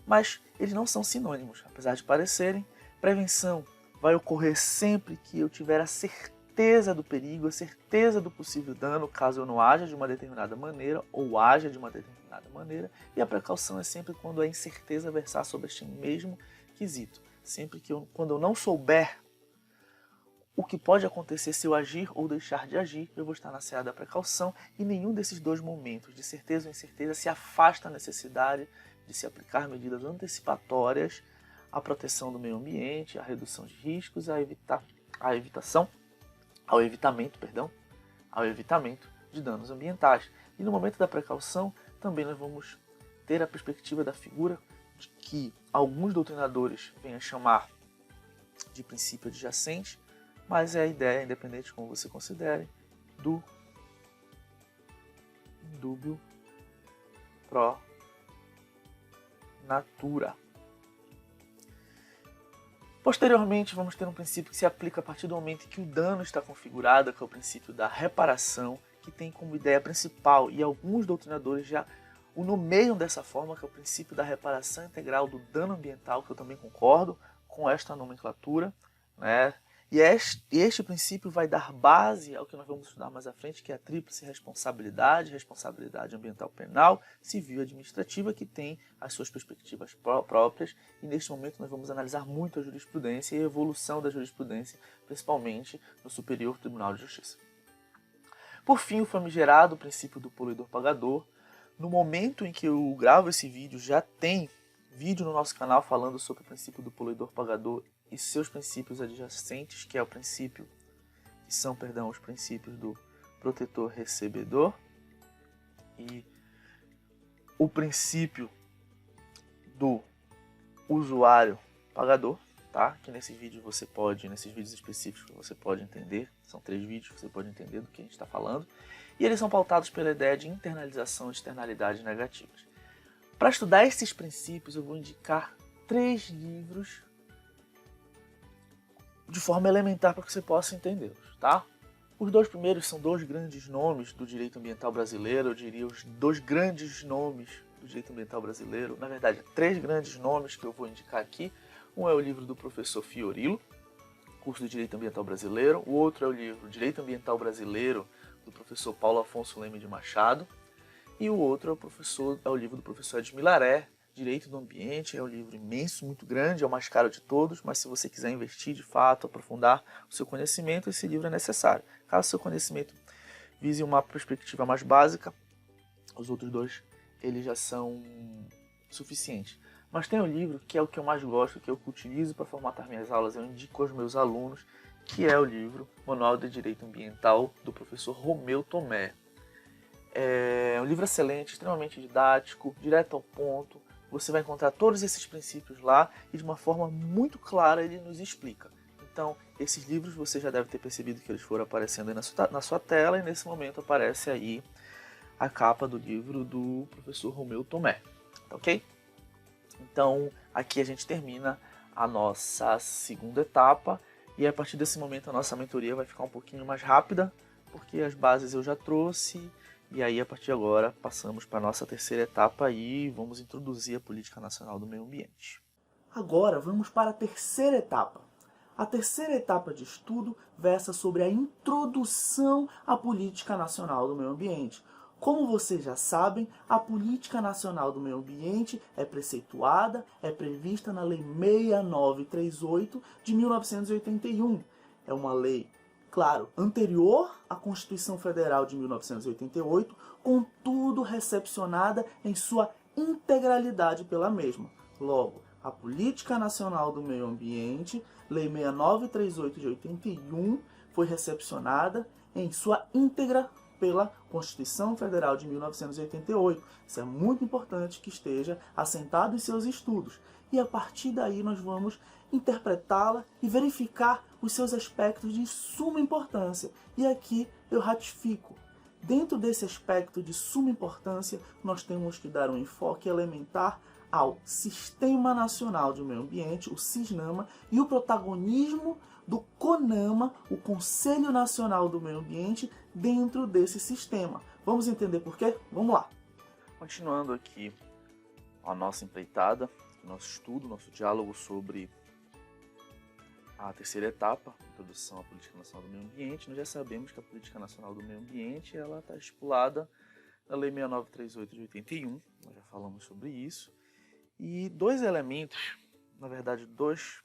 Mas eles não são sinônimos, apesar de parecerem. Prevenção vai ocorrer sempre que eu tiver a certeza do perigo, a certeza do possível dano, caso eu não haja de uma determinada maneira ou haja de uma determinada maneira. E a precaução é sempre quando a incerteza versar sobre este mesmo quesito. Sempre que quando eu não souber o que pode acontecer se eu agir ou deixar de agir, eu vou estar na seara da precaução, e nenhum desses dois momentos, de certeza ou incerteza, se afasta a necessidade de se aplicar medidas antecipatórias à proteção do meio ambiente, à redução de riscos, ao evitamento de danos ambientais. E no momento da precaução, também nós vamos ter a perspectiva da figura de que alguns doutrinadores vêm a chamar de princípio adjacente, mas é a ideia, independente de como você considere, do indubio pro natura. Posteriormente, vamos ter um princípio que se aplica a partir do momento em que o dano está configurado, que é o princípio da reparação, que tem como ideia principal, e alguns doutrinadores já o nomeiam dessa forma, que é o princípio da reparação integral do dano ambiental, que eu também concordo com esta nomenclatura, né? E este princípio vai dar base ao que nós vamos estudar mais à frente, que é a tríplice responsabilidade ambiental penal, civil e administrativa, que tem as suas perspectivas próprias, e neste momento nós vamos analisar muito a jurisprudência e a evolução da jurisprudência, principalmente no Superior Tribunal de Justiça. Por fim, o famigerado princípio do poluidor-pagador. No momento em que eu gravo esse vídeo, já tem vídeo no nosso canal falando sobre o princípio do poluidor-pagador e seus princípios adjacentes, que é o princípio, os princípios do protetor-recebedor e o princípio do usuário-pagador, tá? Que nesses vídeos específicos você pode entender, são 3 vídeos que você pode entender do que a gente está falando, e eles são pautados pela ideia de internalização e externalidades negativas. Para estudar esses princípios, eu vou indicar 3 livros de forma elementar para que você possa entendê-los, tá? Os 2 primeiros são 2 grandes nomes do direito ambiental brasileiro, eu diria os 2 grandes nomes do direito ambiental brasileiro, na verdade 3 grandes nomes que eu vou indicar aqui. Um é o livro do professor Fiorilo, curso de Direito Ambiental Brasileiro, o outro é o livro Direito Ambiental Brasileiro, do professor Paulo Afonso Leme de Machado, e o outro é o livro do professor Ed Milaré, Direito do Ambiente. É um livro imenso, muito grande, é o mais caro de todos, mas se você quiser investir de fato, aprofundar o seu conhecimento, esse livro é necessário. Caso o seu conhecimento vise uma perspectiva mais básica, os outros 2 eles já são suficientes. Mas tem um livro que é o que eu mais gosto, que eu utilizo para formatar minhas aulas, eu indico aos meus alunos, que é o livro Manual de Direito Ambiental, do professor Romeu Tomé. É um livro excelente, extremamente didático, direto ao ponto. Você vai encontrar todos esses princípios lá e de uma forma muito clara ele nos explica. Então, esses livros você já deve ter percebido que eles foram aparecendo aí na sua tela, e nesse momento aparece aí a capa do livro do professor Romeu Tomé, tá ok? Então aqui a gente termina a nossa segunda etapa, e a partir desse momento a nossa mentoria vai ficar um pouquinho mais rápida, porque as bases eu já trouxe, e aí a partir de agora passamos para a nossa terceira etapa e vamos introduzir a Política Nacional do Meio Ambiente. Agora vamos para a terceira etapa. A terceira etapa de estudo versa sobre a introdução à Política Nacional do Meio Ambiente. Como vocês já sabem, a Política Nacional do Meio Ambiente é preceituada, é prevista na Lei 6938 de 1981. É uma lei, claro, anterior à Constituição Federal de 1988, contudo recepcionada em sua integralidade pela mesma. Logo, a Política Nacional do Meio Ambiente, Lei 6938 de 81, foi recepcionada em sua íntegra pela Constituição Federal de 1988. Isso é muito importante que esteja assentado em seus estudos. E a partir daí nós vamos interpretá-la e verificar os seus aspectos de suma importância. E aqui eu ratifico. Dentro desse aspecto de suma importância, nós temos que dar um enfoque elementar ao Sistema Nacional de Meio Ambiente, o SISNAMA, e o protagonismo do CONAMA, o Conselho Nacional do Meio Ambiente, dentro desse sistema. Vamos entender por quê? Vamos lá! Continuando aqui a nossa empreitada, nosso estudo, nosso diálogo sobre a terceira etapa, introdução à Política Nacional do Meio Ambiente, nós já sabemos que a Política Nacional do Meio Ambiente ela está estipulada na Lei 6938 de 81, nós já falamos sobre isso, e dois elementos, na verdade dois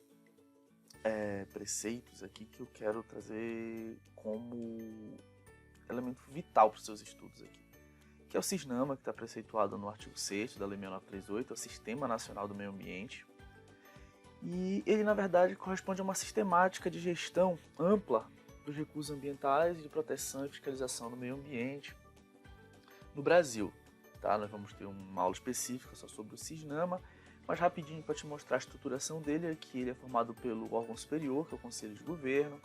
preceitos aqui que eu quero trazer como elemento vital para os seus estudos aqui, que é o SISNAMA, que está preceituado no artigo 6º da Lei 6938, é o Sistema Nacional do Meio Ambiente, e ele na verdade corresponde a uma sistemática de gestão ampla dos recursos ambientais e de proteção e fiscalização do meio ambiente no Brasil. Tá? Nós vamos ter uma aula específica só sobre o SISNAMA, mas rapidinho para te mostrar a estruturação dele aqui. Ele é formado pelo órgão superior, que é o Conselho de Governo.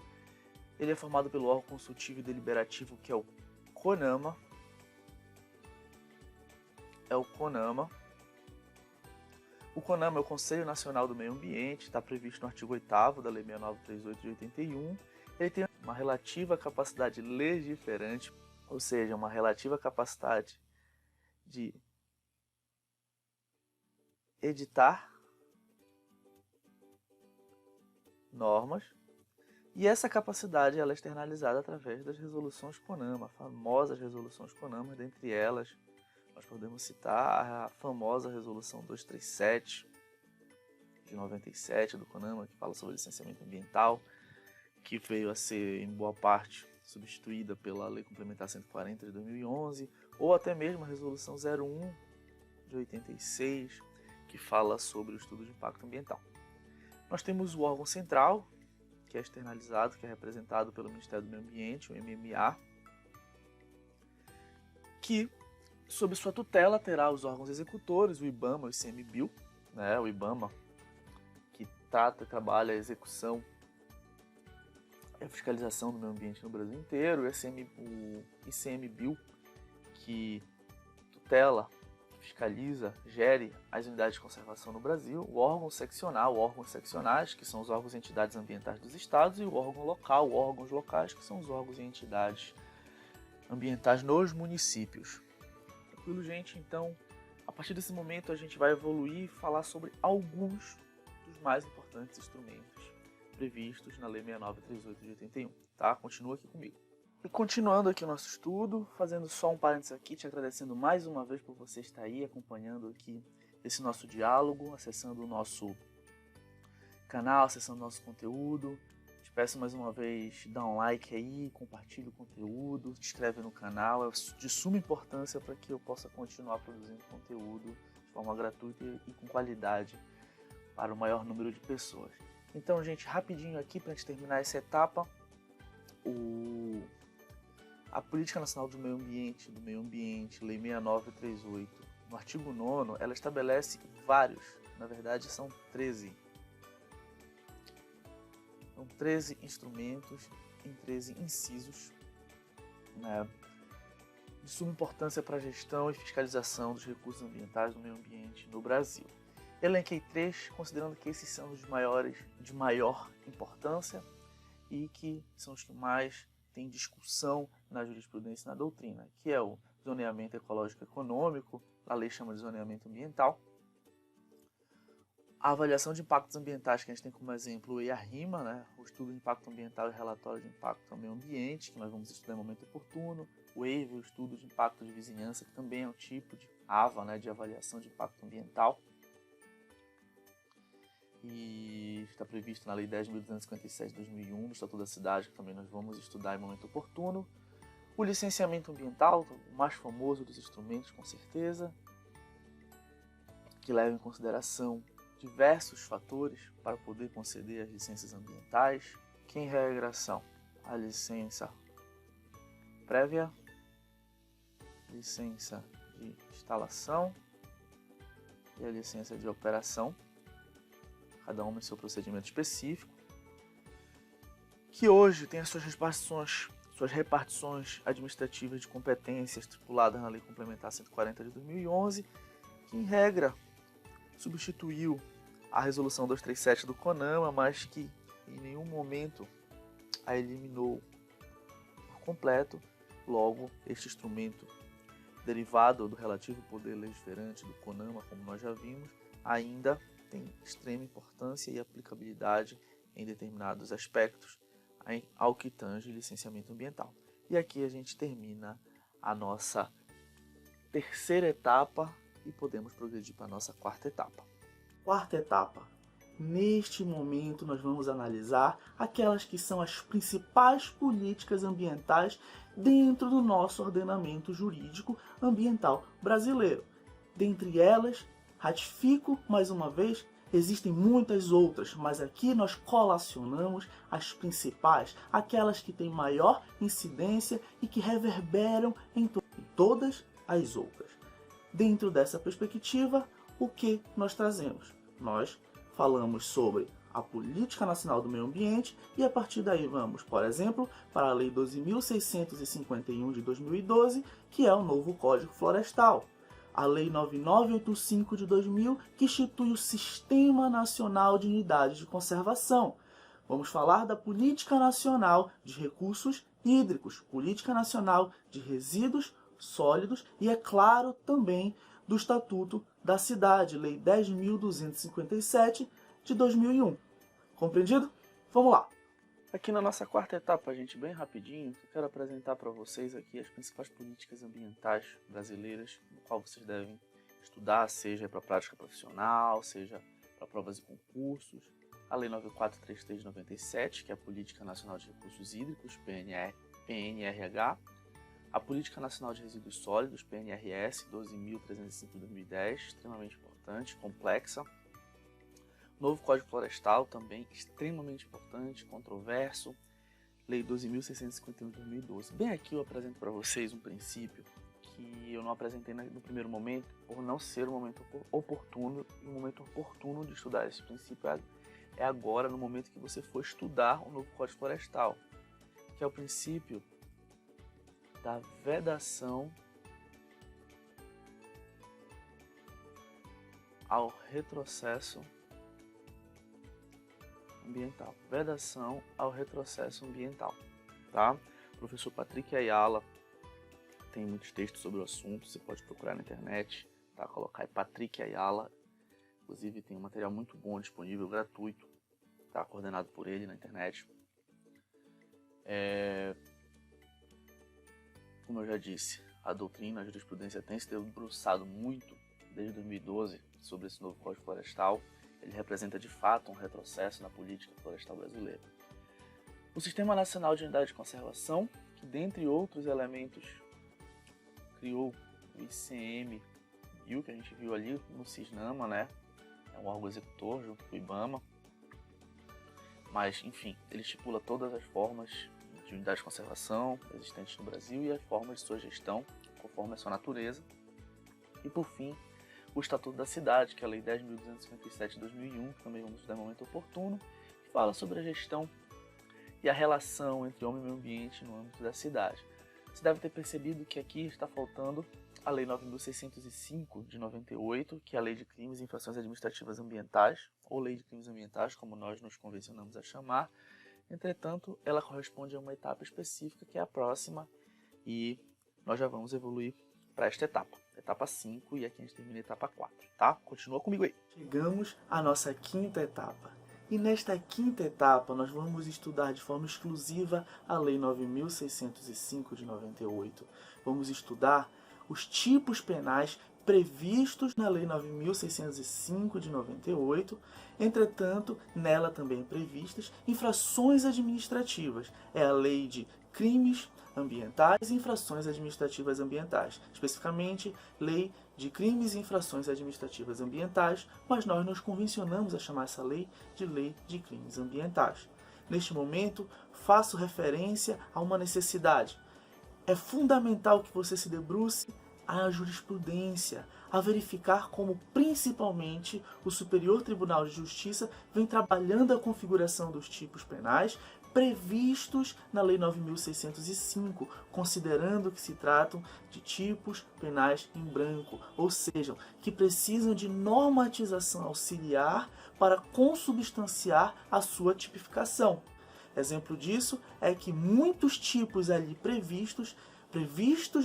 Ele é formado pelo órgão consultivo e deliberativo, que é o CONAMA. O CONAMA é o Conselho Nacional do Meio Ambiente, está previsto no artigo 8º da Lei 6938 de 81. Ele tem uma relativa capacidade legiferante, ou seja, uma relativa capacidade de editar normas, e essa capacidade ela é externalizada através das resoluções CONAMA, famosas resoluções CONAMA. Dentre elas nós podemos citar a famosa resolução 237 de 97 do CONAMA, que fala sobre licenciamento ambiental, que veio a ser em boa parte substituída pela Lei Complementar 140 de 2011, ou até mesmo a resolução 01 de 86, que fala sobre o estudo de impacto ambiental. Nós temos o órgão central, que é externalizado, que é representado pelo Ministério do Meio Ambiente, o MMA, que, sob sua tutela, terá os órgãos executores, o IBAMA e o ICMBio, né? O IBAMA, que trata e trabalha a execução e a fiscalização do meio ambiente no Brasil inteiro, o ICMBio, que tutela, fiscaliza, gere as unidades de conservação no Brasil, o órgão seccional, órgãos seccionais, que são os órgãos e entidades ambientais dos estados, e o órgão local, órgãos locais, que são os órgãos e entidades ambientais nos municípios. Tranquilo, gente? Então, a partir desse momento a gente vai evoluir e falar sobre alguns dos mais importantes instrumentos previstos na Lei 6938 de 81, tá? Continua aqui comigo. E continuando aqui o nosso estudo, fazendo só um parênteses aqui, te agradecendo mais uma vez por você estar aí acompanhando aqui esse nosso diálogo, acessando o nosso canal, acessando o nosso conteúdo. Te peço mais uma vez, dá um like aí, compartilha o conteúdo, se inscreve no canal, é de suma importância para que eu possa continuar produzindo conteúdo de forma gratuita e com qualidade para o maior número de pessoas. Então, gente, rapidinho aqui para a gente terminar essa etapa, a Política Nacional do Meio Ambiente, Lei 6938, no artigo 9º, ela estabelece vários, na verdade são 13 São 13 instrumentos em 13 incisos, né, de suma importância para a gestão e fiscalização dos recursos ambientais do meio ambiente no Brasil. Elenquei 3, considerando que esses são os de maior importância e que são os que mais têm discussão na jurisprudência e na doutrina, que é o zoneamento ecológico econômico, a lei chama de zoneamento ambiental, a avaliação de impactos ambientais, que a gente tem como exemplo o EIA-RIMA, né? O estudo de impacto ambiental e relatório de impacto ao meio ambiente, que nós vamos estudar em momento oportuno, o EIVE, o estudo de impacto de vizinhança, que também é um tipo de AVA, né? De avaliação de impacto ambiental, e está previsto na Lei 10.257 de 2001, do Estatuto da Cidade, que também nós vamos estudar em momento oportuno. O licenciamento ambiental, o mais famoso dos instrumentos, com certeza, que leva em consideração diversos fatores para poder conceder as licenças ambientais, que em regra são a licença prévia, licença de instalação e a licença de operação, cada uma em seu procedimento específico, que hoje tem as suas repartições administrativas de competências estipuladas na Lei Complementar 140 de 2011, que em regra substituiu a Resolução 237 do CONAMA, mas que em nenhum momento a eliminou por completo. Logo, este instrumento derivado do relativo poder legiferante do CONAMA, como nós já vimos, ainda tem extrema importância e aplicabilidade em determinados aspectos ao que tange licenciamento ambiental. E aqui a gente termina a nossa terceira etapa e podemos progredir para a nossa quarta etapa. Quarta etapa. Neste momento nós vamos analisar aquelas que são as principais políticas ambientais dentro do nosso ordenamento jurídico ambiental brasileiro. Dentre elas, ratifico mais uma vez, existem muitas outras, mas aqui nós colacionamos as principais, aquelas que têm maior incidência e que reverberam em todas as outras. Dentro dessa perspectiva, o que nós trazemos? Nós falamos sobre a Política Nacional do Meio Ambiente e a partir daí vamos, por exemplo, para a Lei 12.651 de 2012, que é o novo Código Florestal. A Lei 9985 de 2000, que institui o Sistema Nacional de Unidades de Conservação. Vamos falar da Política Nacional de Recursos Hídricos, Política Nacional de Resíduos Sólidos e, é claro, também do Estatuto da Cidade, Lei 10.257 de 2001. Compreendido? Vamos lá! Aqui na nossa quarta etapa, gente, bem rapidinho, eu quero apresentar para vocês aqui as principais políticas ambientais brasileiras, no qual vocês devem estudar, seja para a prática profissional, seja para provas e concursos. A Lei 9433 de 97, que é a Política Nacional de Recursos Hídricos, PNRH. A Política Nacional de Resíduos Sólidos, PNRS, 12.305 de 2010, extremamente importante, complexa. Novo Código Florestal, também extremamente importante, controverso. Lei 12.651 de 2012. Bem aqui eu apresento para vocês um princípio que eu não apresentei no primeiro momento, por não ser o momento oportuno, e o momento oportuno de estudar esse princípio é agora, no momento que você for estudar o novo Código Florestal, que é o princípio da vedação ao retrocesso ambiental. Vedação ao retrocesso ambiental, tá? O professor Patrick Ayala tem muitos textos sobre o assunto, você pode procurar na internet, tá? Colocar aí Patrick Ayala, inclusive tem um material muito bom disponível, gratuito, tá? Coordenado por ele na internet. Como eu já disse, a doutrina, a jurisprudência tem se debruçado muito desde 2012 sobre esse novo Código Florestal. Ele representa de fato um retrocesso na política florestal brasileira. O Sistema Nacional de Unidade de Conservação, que dentre outros elementos criou o ICMBio, que a gente viu ali no CISNAMA, né? É um órgão executor junto com o IBAMA. Mas, enfim, ele estipula todas as formas de unidade de conservação existentes no Brasil e as formas de sua gestão, conforme a sua natureza. E, por fim, o Estatuto da Cidade, que é a Lei 10.257 de 2001, que também vamos estudar em momento oportuno, que fala sobre a gestão e a relação entre homem e meio ambiente no âmbito da cidade. Você deve ter percebido que aqui está faltando a Lei 9.605 de 98, que é a Lei de Crimes e Infrações Administrativas Ambientais, ou Lei de Crimes Ambientais, como nós nos convencionamos a chamar. Entretanto, ela corresponde a uma etapa específica, que é a próxima, e nós já vamos evoluir para esta etapa 5, e aqui a gente termina a etapa 4, tá? Continua comigo aí. Chegamos à nossa quinta etapa. E nesta quinta etapa nós vamos estudar de forma exclusiva a Lei 9.605 de 98. Vamos estudar os tipos penais previstos na Lei 9.605 de 98, entretanto, nela também previstas infrações administrativas. É a Lei de Crimes Ambientais e Infrações Administrativas Ambientais, especificamente Lei de Crimes e Infrações Administrativas Ambientais, mas nós nos convencionamos a chamar essa lei de Crimes Ambientais. Neste momento, faço referência a uma necessidade. É fundamental que você se debruce à jurisprudência, a verificar como principalmente o Superior Tribunal de Justiça vem trabalhando a configuração dos tipos penais previstos na Lei 9.605, considerando que se tratam de tipos penais em branco, ou seja, que precisam de normatização auxiliar para consubstanciar a sua tipificação. Exemplo disso é que muitos tipos ali previstos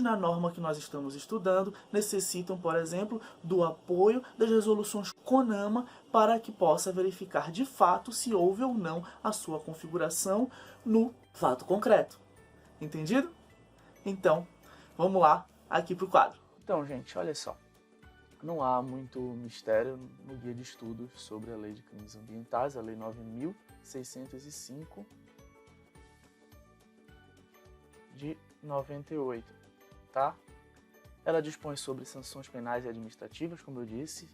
na norma que nós estamos estudando, necessitam, por exemplo, do apoio das resoluções CONAMA para que possa verificar de fato se houve ou não a sua configuração no fato concreto. Entendido? Então, vamos lá aqui para o quadro. Então, gente, olha só. Não há muito mistério no guia de estudos sobre a Lei de Crimes Ambientais, a Lei 9.605 de 98, tá? Ela dispõe sobre sanções penais e administrativas, como eu disse.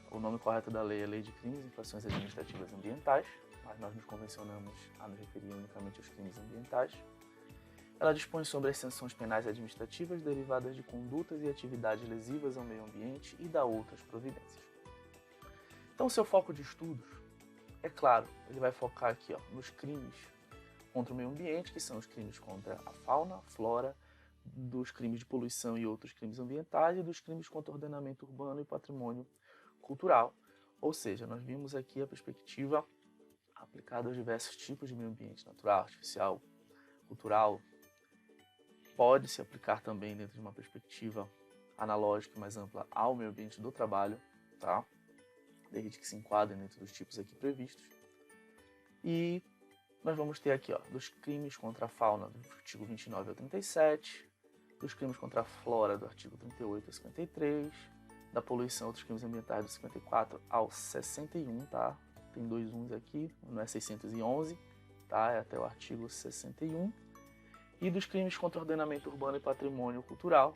O nome correto da lei é Lei de Crimes e Infrações Administrativas Ambientais, mas nós nos convencionamos a nos referir unicamente aos crimes ambientais. Ela dispõe sobre as sanções penais e administrativas derivadas de condutas e atividades lesivas ao meio ambiente e dá outras providências. Então, o seu foco de estudos, é claro, ele vai focar aqui nos crimes contra o meio ambiente, que são os crimes contra a fauna, a flora, dos crimes de poluição e outros crimes ambientais e dos crimes contra o ordenamento urbano e patrimônio cultural. Ou seja, nós vimos aqui a perspectiva aplicada aos diversos tipos de meio ambiente, natural, artificial, cultural. Pode se aplicar também dentro de uma perspectiva analógica mais ampla ao meio ambiente do trabalho, tá? Desde que se enquadrem dentro dos tipos aqui previstos. E nós vamos ter aqui dos crimes contra a fauna do artigo 29 ao 37, dos crimes contra a flora do artigo 38 ao 53, da poluição e outros crimes ambientais do 54 ao 61, tá? Tem dois uns aqui, não é 611, tá? É até o artigo 61. E dos crimes contra o ordenamento urbano e patrimônio cultural,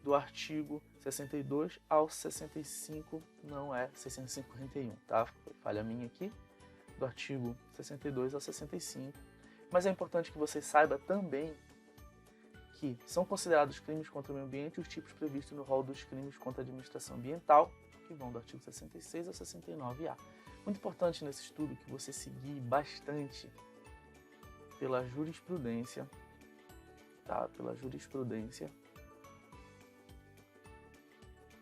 do artigo 62 ao 65, não é 651, tá? Foi falha minha aqui. Do artigo 62 ao 65, mas é importante que você saiba também que são considerados crimes contra o meio ambiente os tipos previstos no rol dos crimes contra a administração ambiental, que vão do artigo 66 ao 69A. Muito importante nesse estudo que você seguir bastante pela jurisprudência, tá? Pela jurisprudência,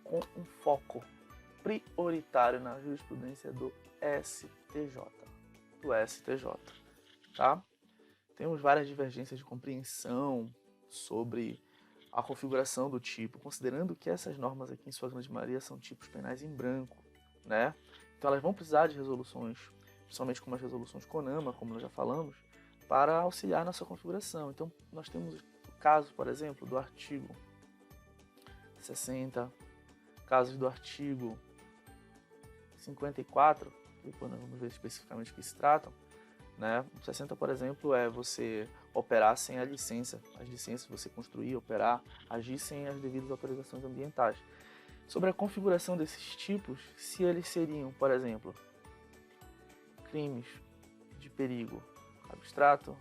com um foco prioritário na jurisprudência do STJ, tá? Temos várias divergências de compreensão sobre a configuração do tipo, considerando que essas normas aqui, em sua grande maioria, são tipos penais em branco, né? Então elas vão precisar de resoluções, principalmente como as resoluções CONAMA, como nós já falamos, para auxiliar na sua configuração. Então nós temos o caso, por exemplo, do artigo 60, casos do artigo 54, depois nós vamos ver especificamente o que se tratam, né? 60, por exemplo, é você operar sem a licença, as licenças, você construir, operar, agir sem as devidas autorizações ambientais. Sobre a configuração desses tipos, se eles seriam, por exemplo, crimes de perigo abstrato,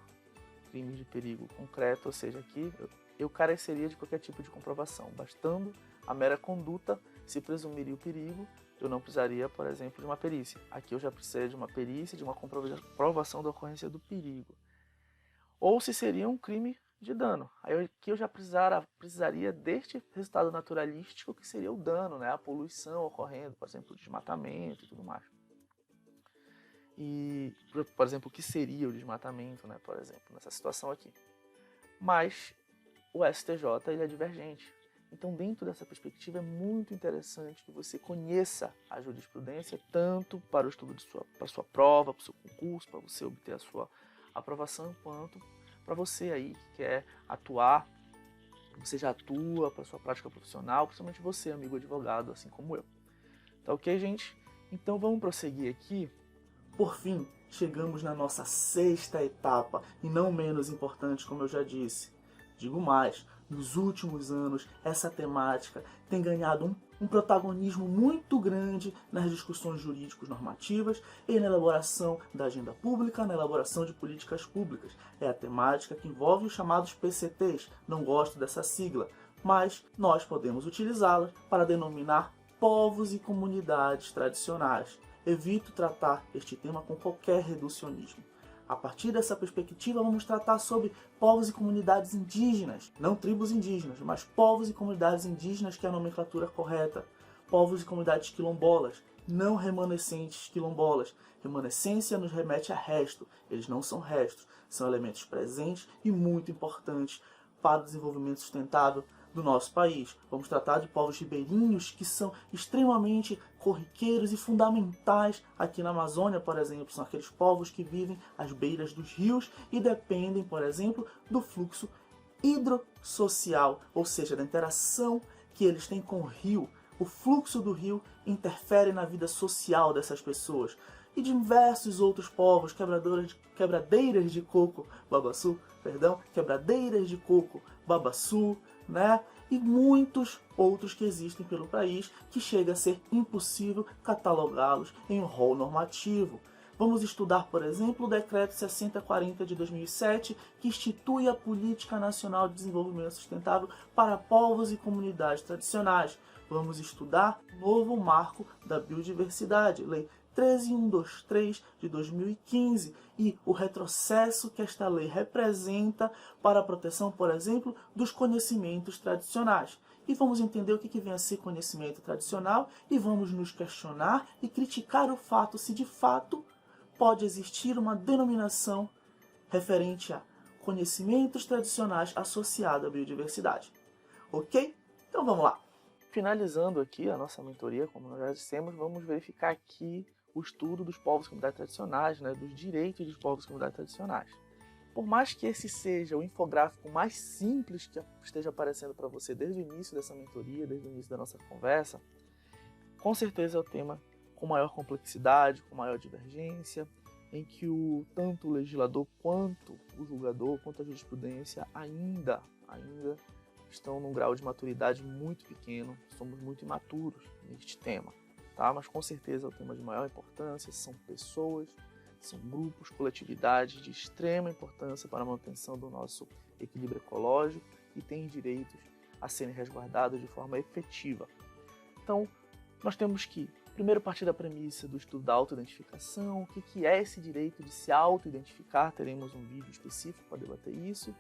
crimes de perigo concreto, ou seja, aqui eu careceria de qualquer tipo de comprovação, bastando a mera conduta se presumiria o perigo. Eu não precisaria, por exemplo, de uma perícia. Aqui eu já preciso de uma perícia, de uma comprovação da ocorrência do perigo. ou se seria um crime de dano. Aí aqui eu já precisaria deste resultado naturalístico, que seria o dano, né? A poluição ocorrendo, por exemplo, o desmatamento e tudo mais. E, por exemplo, o que seria o desmatamento, né? Por exemplo, nessa situação aqui. Mas o STJ ele é divergente. Então, dentro dessa perspectiva, é muito interessante que você conheça a jurisprudência, tanto para o estudo para a sua prova, para o seu concurso, para você obter a sua aprovação, quanto para você aí que quer atuar, você já atua para a sua prática profissional, principalmente você, amigo advogado, assim como eu. Tá ok, gente? Então, vamos prosseguir aqui. Por fim, chegamos na nossa 6ª etapa, e não menos importante, como eu já disse. Digo mais, nos últimos anos, essa temática tem ganhado um protagonismo muito grande nas discussões jurídicos normativas e na elaboração da agenda pública, na elaboração de políticas públicas. É a temática que envolve os chamados PCTs, não gosto dessa sigla, mas nós podemos utilizá-la para denominar povos e comunidades tradicionais. Evito tratar este tema com qualquer reducionismo. A partir dessa perspectiva, vamos tratar sobre povos e comunidades indígenas, não tribos indígenas, mas povos e comunidades indígenas, que é a nomenclatura correta. Povos e comunidades quilombolas, não remanescentes quilombolas. Remanescência nos remete a resto, eles não são restos, são elementos presentes e muito importantes para o desenvolvimento sustentável do nosso país. Vamos tratar de povos ribeirinhos, que são extremamente corriqueiros e fundamentais aqui na Amazônia, por exemplo. São aqueles povos que vivem às beiras dos rios e dependem, por exemplo, do fluxo hidrossocial, ou seja, da interação que eles têm com o rio. O fluxo do rio interfere na vida social dessas pessoas. E diversos outros povos, quebradeiras de coco, babaçu, quebradeiras de coco, babaçu, né? E muitos outros que existem pelo país, que chega a ser impossível catalogá-los em um rol normativo. Vamos estudar, por exemplo, o Decreto 6040 de 2007, que institui a Política Nacional de Desenvolvimento Sustentável para povos e comunidades tradicionais. Vamos estudar o novo marco da biodiversidade, Lei 13123 de 2015, e o retrocesso que esta lei representa para a proteção, por exemplo, dos conhecimentos tradicionais. E vamos entender o que vem a ser conhecimento tradicional e vamos nos questionar e criticar o fato se de fato pode existir uma denominação referente a conhecimentos tradicionais associado à biodiversidade. Ok? Então vamos lá. Finalizando aqui a nossa mentoria, como nós já dissemos, vamos verificar aqui o estudo dos povos e comunidades tradicionais, né, dos direitos dos povos e comunidades tradicionais. Por mais que esse seja o infográfico mais simples que esteja aparecendo para você desde o início dessa mentoria, desde o início da nossa conversa, com certeza é o tema com maior complexidade, com maior divergência, em que tanto o legislador quanto o julgador, quanto a jurisprudência ainda estão num grau de maturidade muito pequeno, somos muito imaturos neste tema, tá? Mas com certeza é o tema de maior importância, são pessoas, são grupos, coletividades de extrema importância para a manutenção do nosso equilíbrio ecológico e têm direitos a serem resguardados de forma efetiva. Então, nós temos que primeiro partir da premissa do estudo da autoidentificação, o que é esse direito de se autoidentificar, teremos um vídeo específico para debater isso,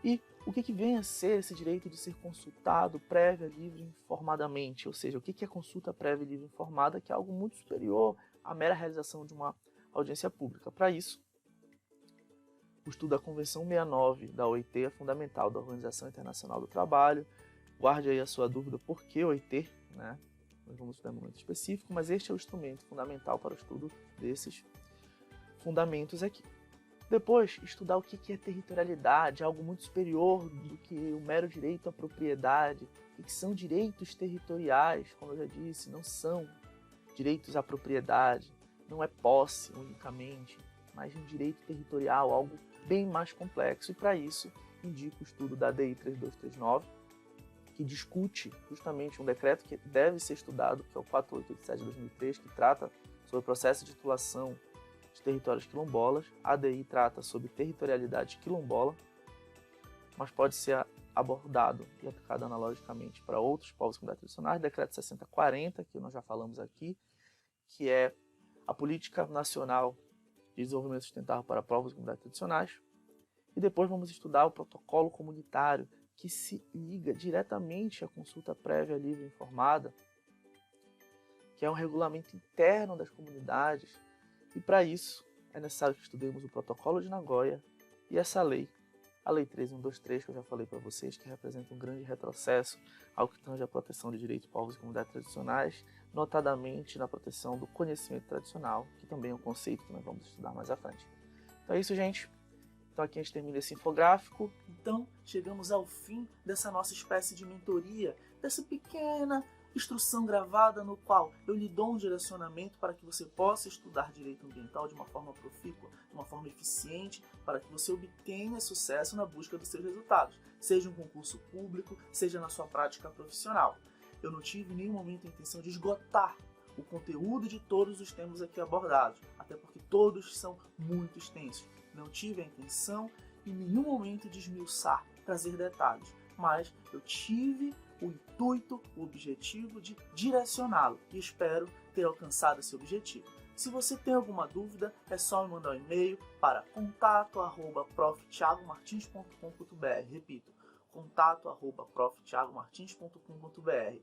e o que vem a ser esse direito de ser consultado prévia, livre e informadamente, ou seja, o que é consulta prévia, livre e informada, que é algo muito superior à mera realização de uma audiência pública. Para isso, o estudo da Convenção 69 da OIT é fundamental, da Organização Internacional do Trabalho. Guarde aí a sua dúvida, por que OIT, né? Nós vamos estudar em um momento específico, mas este é o instrumento fundamental para o estudo desses fundamentos aqui. Depois, estudar o que é territorialidade, algo muito superior do que o mero direito à propriedade, e que são direitos territoriais, como eu já disse, não são direitos à propriedade, não é posse unicamente, mas um direito territorial, algo bem mais complexo. E para isso, indico o estudo da DI 3239, que discute justamente um decreto que deve ser estudado, que é o 4887 de 2003, que trata sobre o processo de titulação de territórios quilombolas. A DI trata sobre territorialidade quilombola, mas pode ser abordado e aplicado analogicamente para outros povos e comunidades tradicionais. Decreto 6040, que nós já falamos aqui, que é a Política Nacional de Desenvolvimento Sustentável para Povos e Comunidades Tradicionais. E depois vamos estudar o protocolo comunitário, que se liga diretamente à consulta prévia livre e informada, que é um regulamento interno das comunidades, e para isso é necessário que estudemos o protocolo de Nagoya e essa lei, a Lei 13123, que eu já falei para vocês, que representa um grande retrocesso ao que tange a proteção de direitos de povos e comunidades tradicionais, notadamente na proteção do conhecimento tradicional, que também é um conceito que nós vamos estudar mais à frente. Então é isso, gente. Então aqui a gente termina esse infográfico. Então chegamos ao fim dessa nossa espécie de mentoria, dessa pequena instrução gravada no qual eu lhe dou um direcionamento para que você possa estudar direito ambiental de uma forma profícua, de uma forma eficiente, para que você obtenha sucesso na busca dos seus resultados, seja um concurso público, seja na sua prática profissional. Eu não tive em nenhum momento a intenção de esgotar o conteúdo de todos os temas aqui abordados, até porque todos são muito extensos. Não tive a intenção em nenhum momento de esmiuçar, trazer detalhes, mas eu tive o intuito, o objetivo de direcioná-lo e espero ter alcançado esse objetivo. Se você tem alguma dúvida, é só me mandar um e-mail para contato@proftiagomartins.com.br. Repito, contato@proftiagomartins.com.br.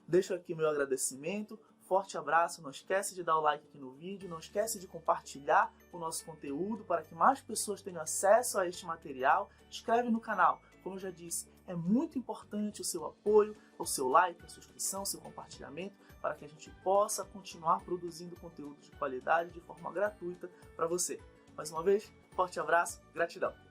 Deixo aqui meu agradecimento, forte abraço, não esquece de dar o like aqui no vídeo, não esquece de compartilhar o nosso conteúdo para que mais pessoas tenham acesso a este material. Inscreve no canal, como eu já disse, é muito importante o seu apoio, o seu like, a sua inscrição, o seu compartilhamento, para que a gente possa continuar produzindo conteúdo de qualidade de forma gratuita para você. Mais uma vez, forte abraço, gratidão!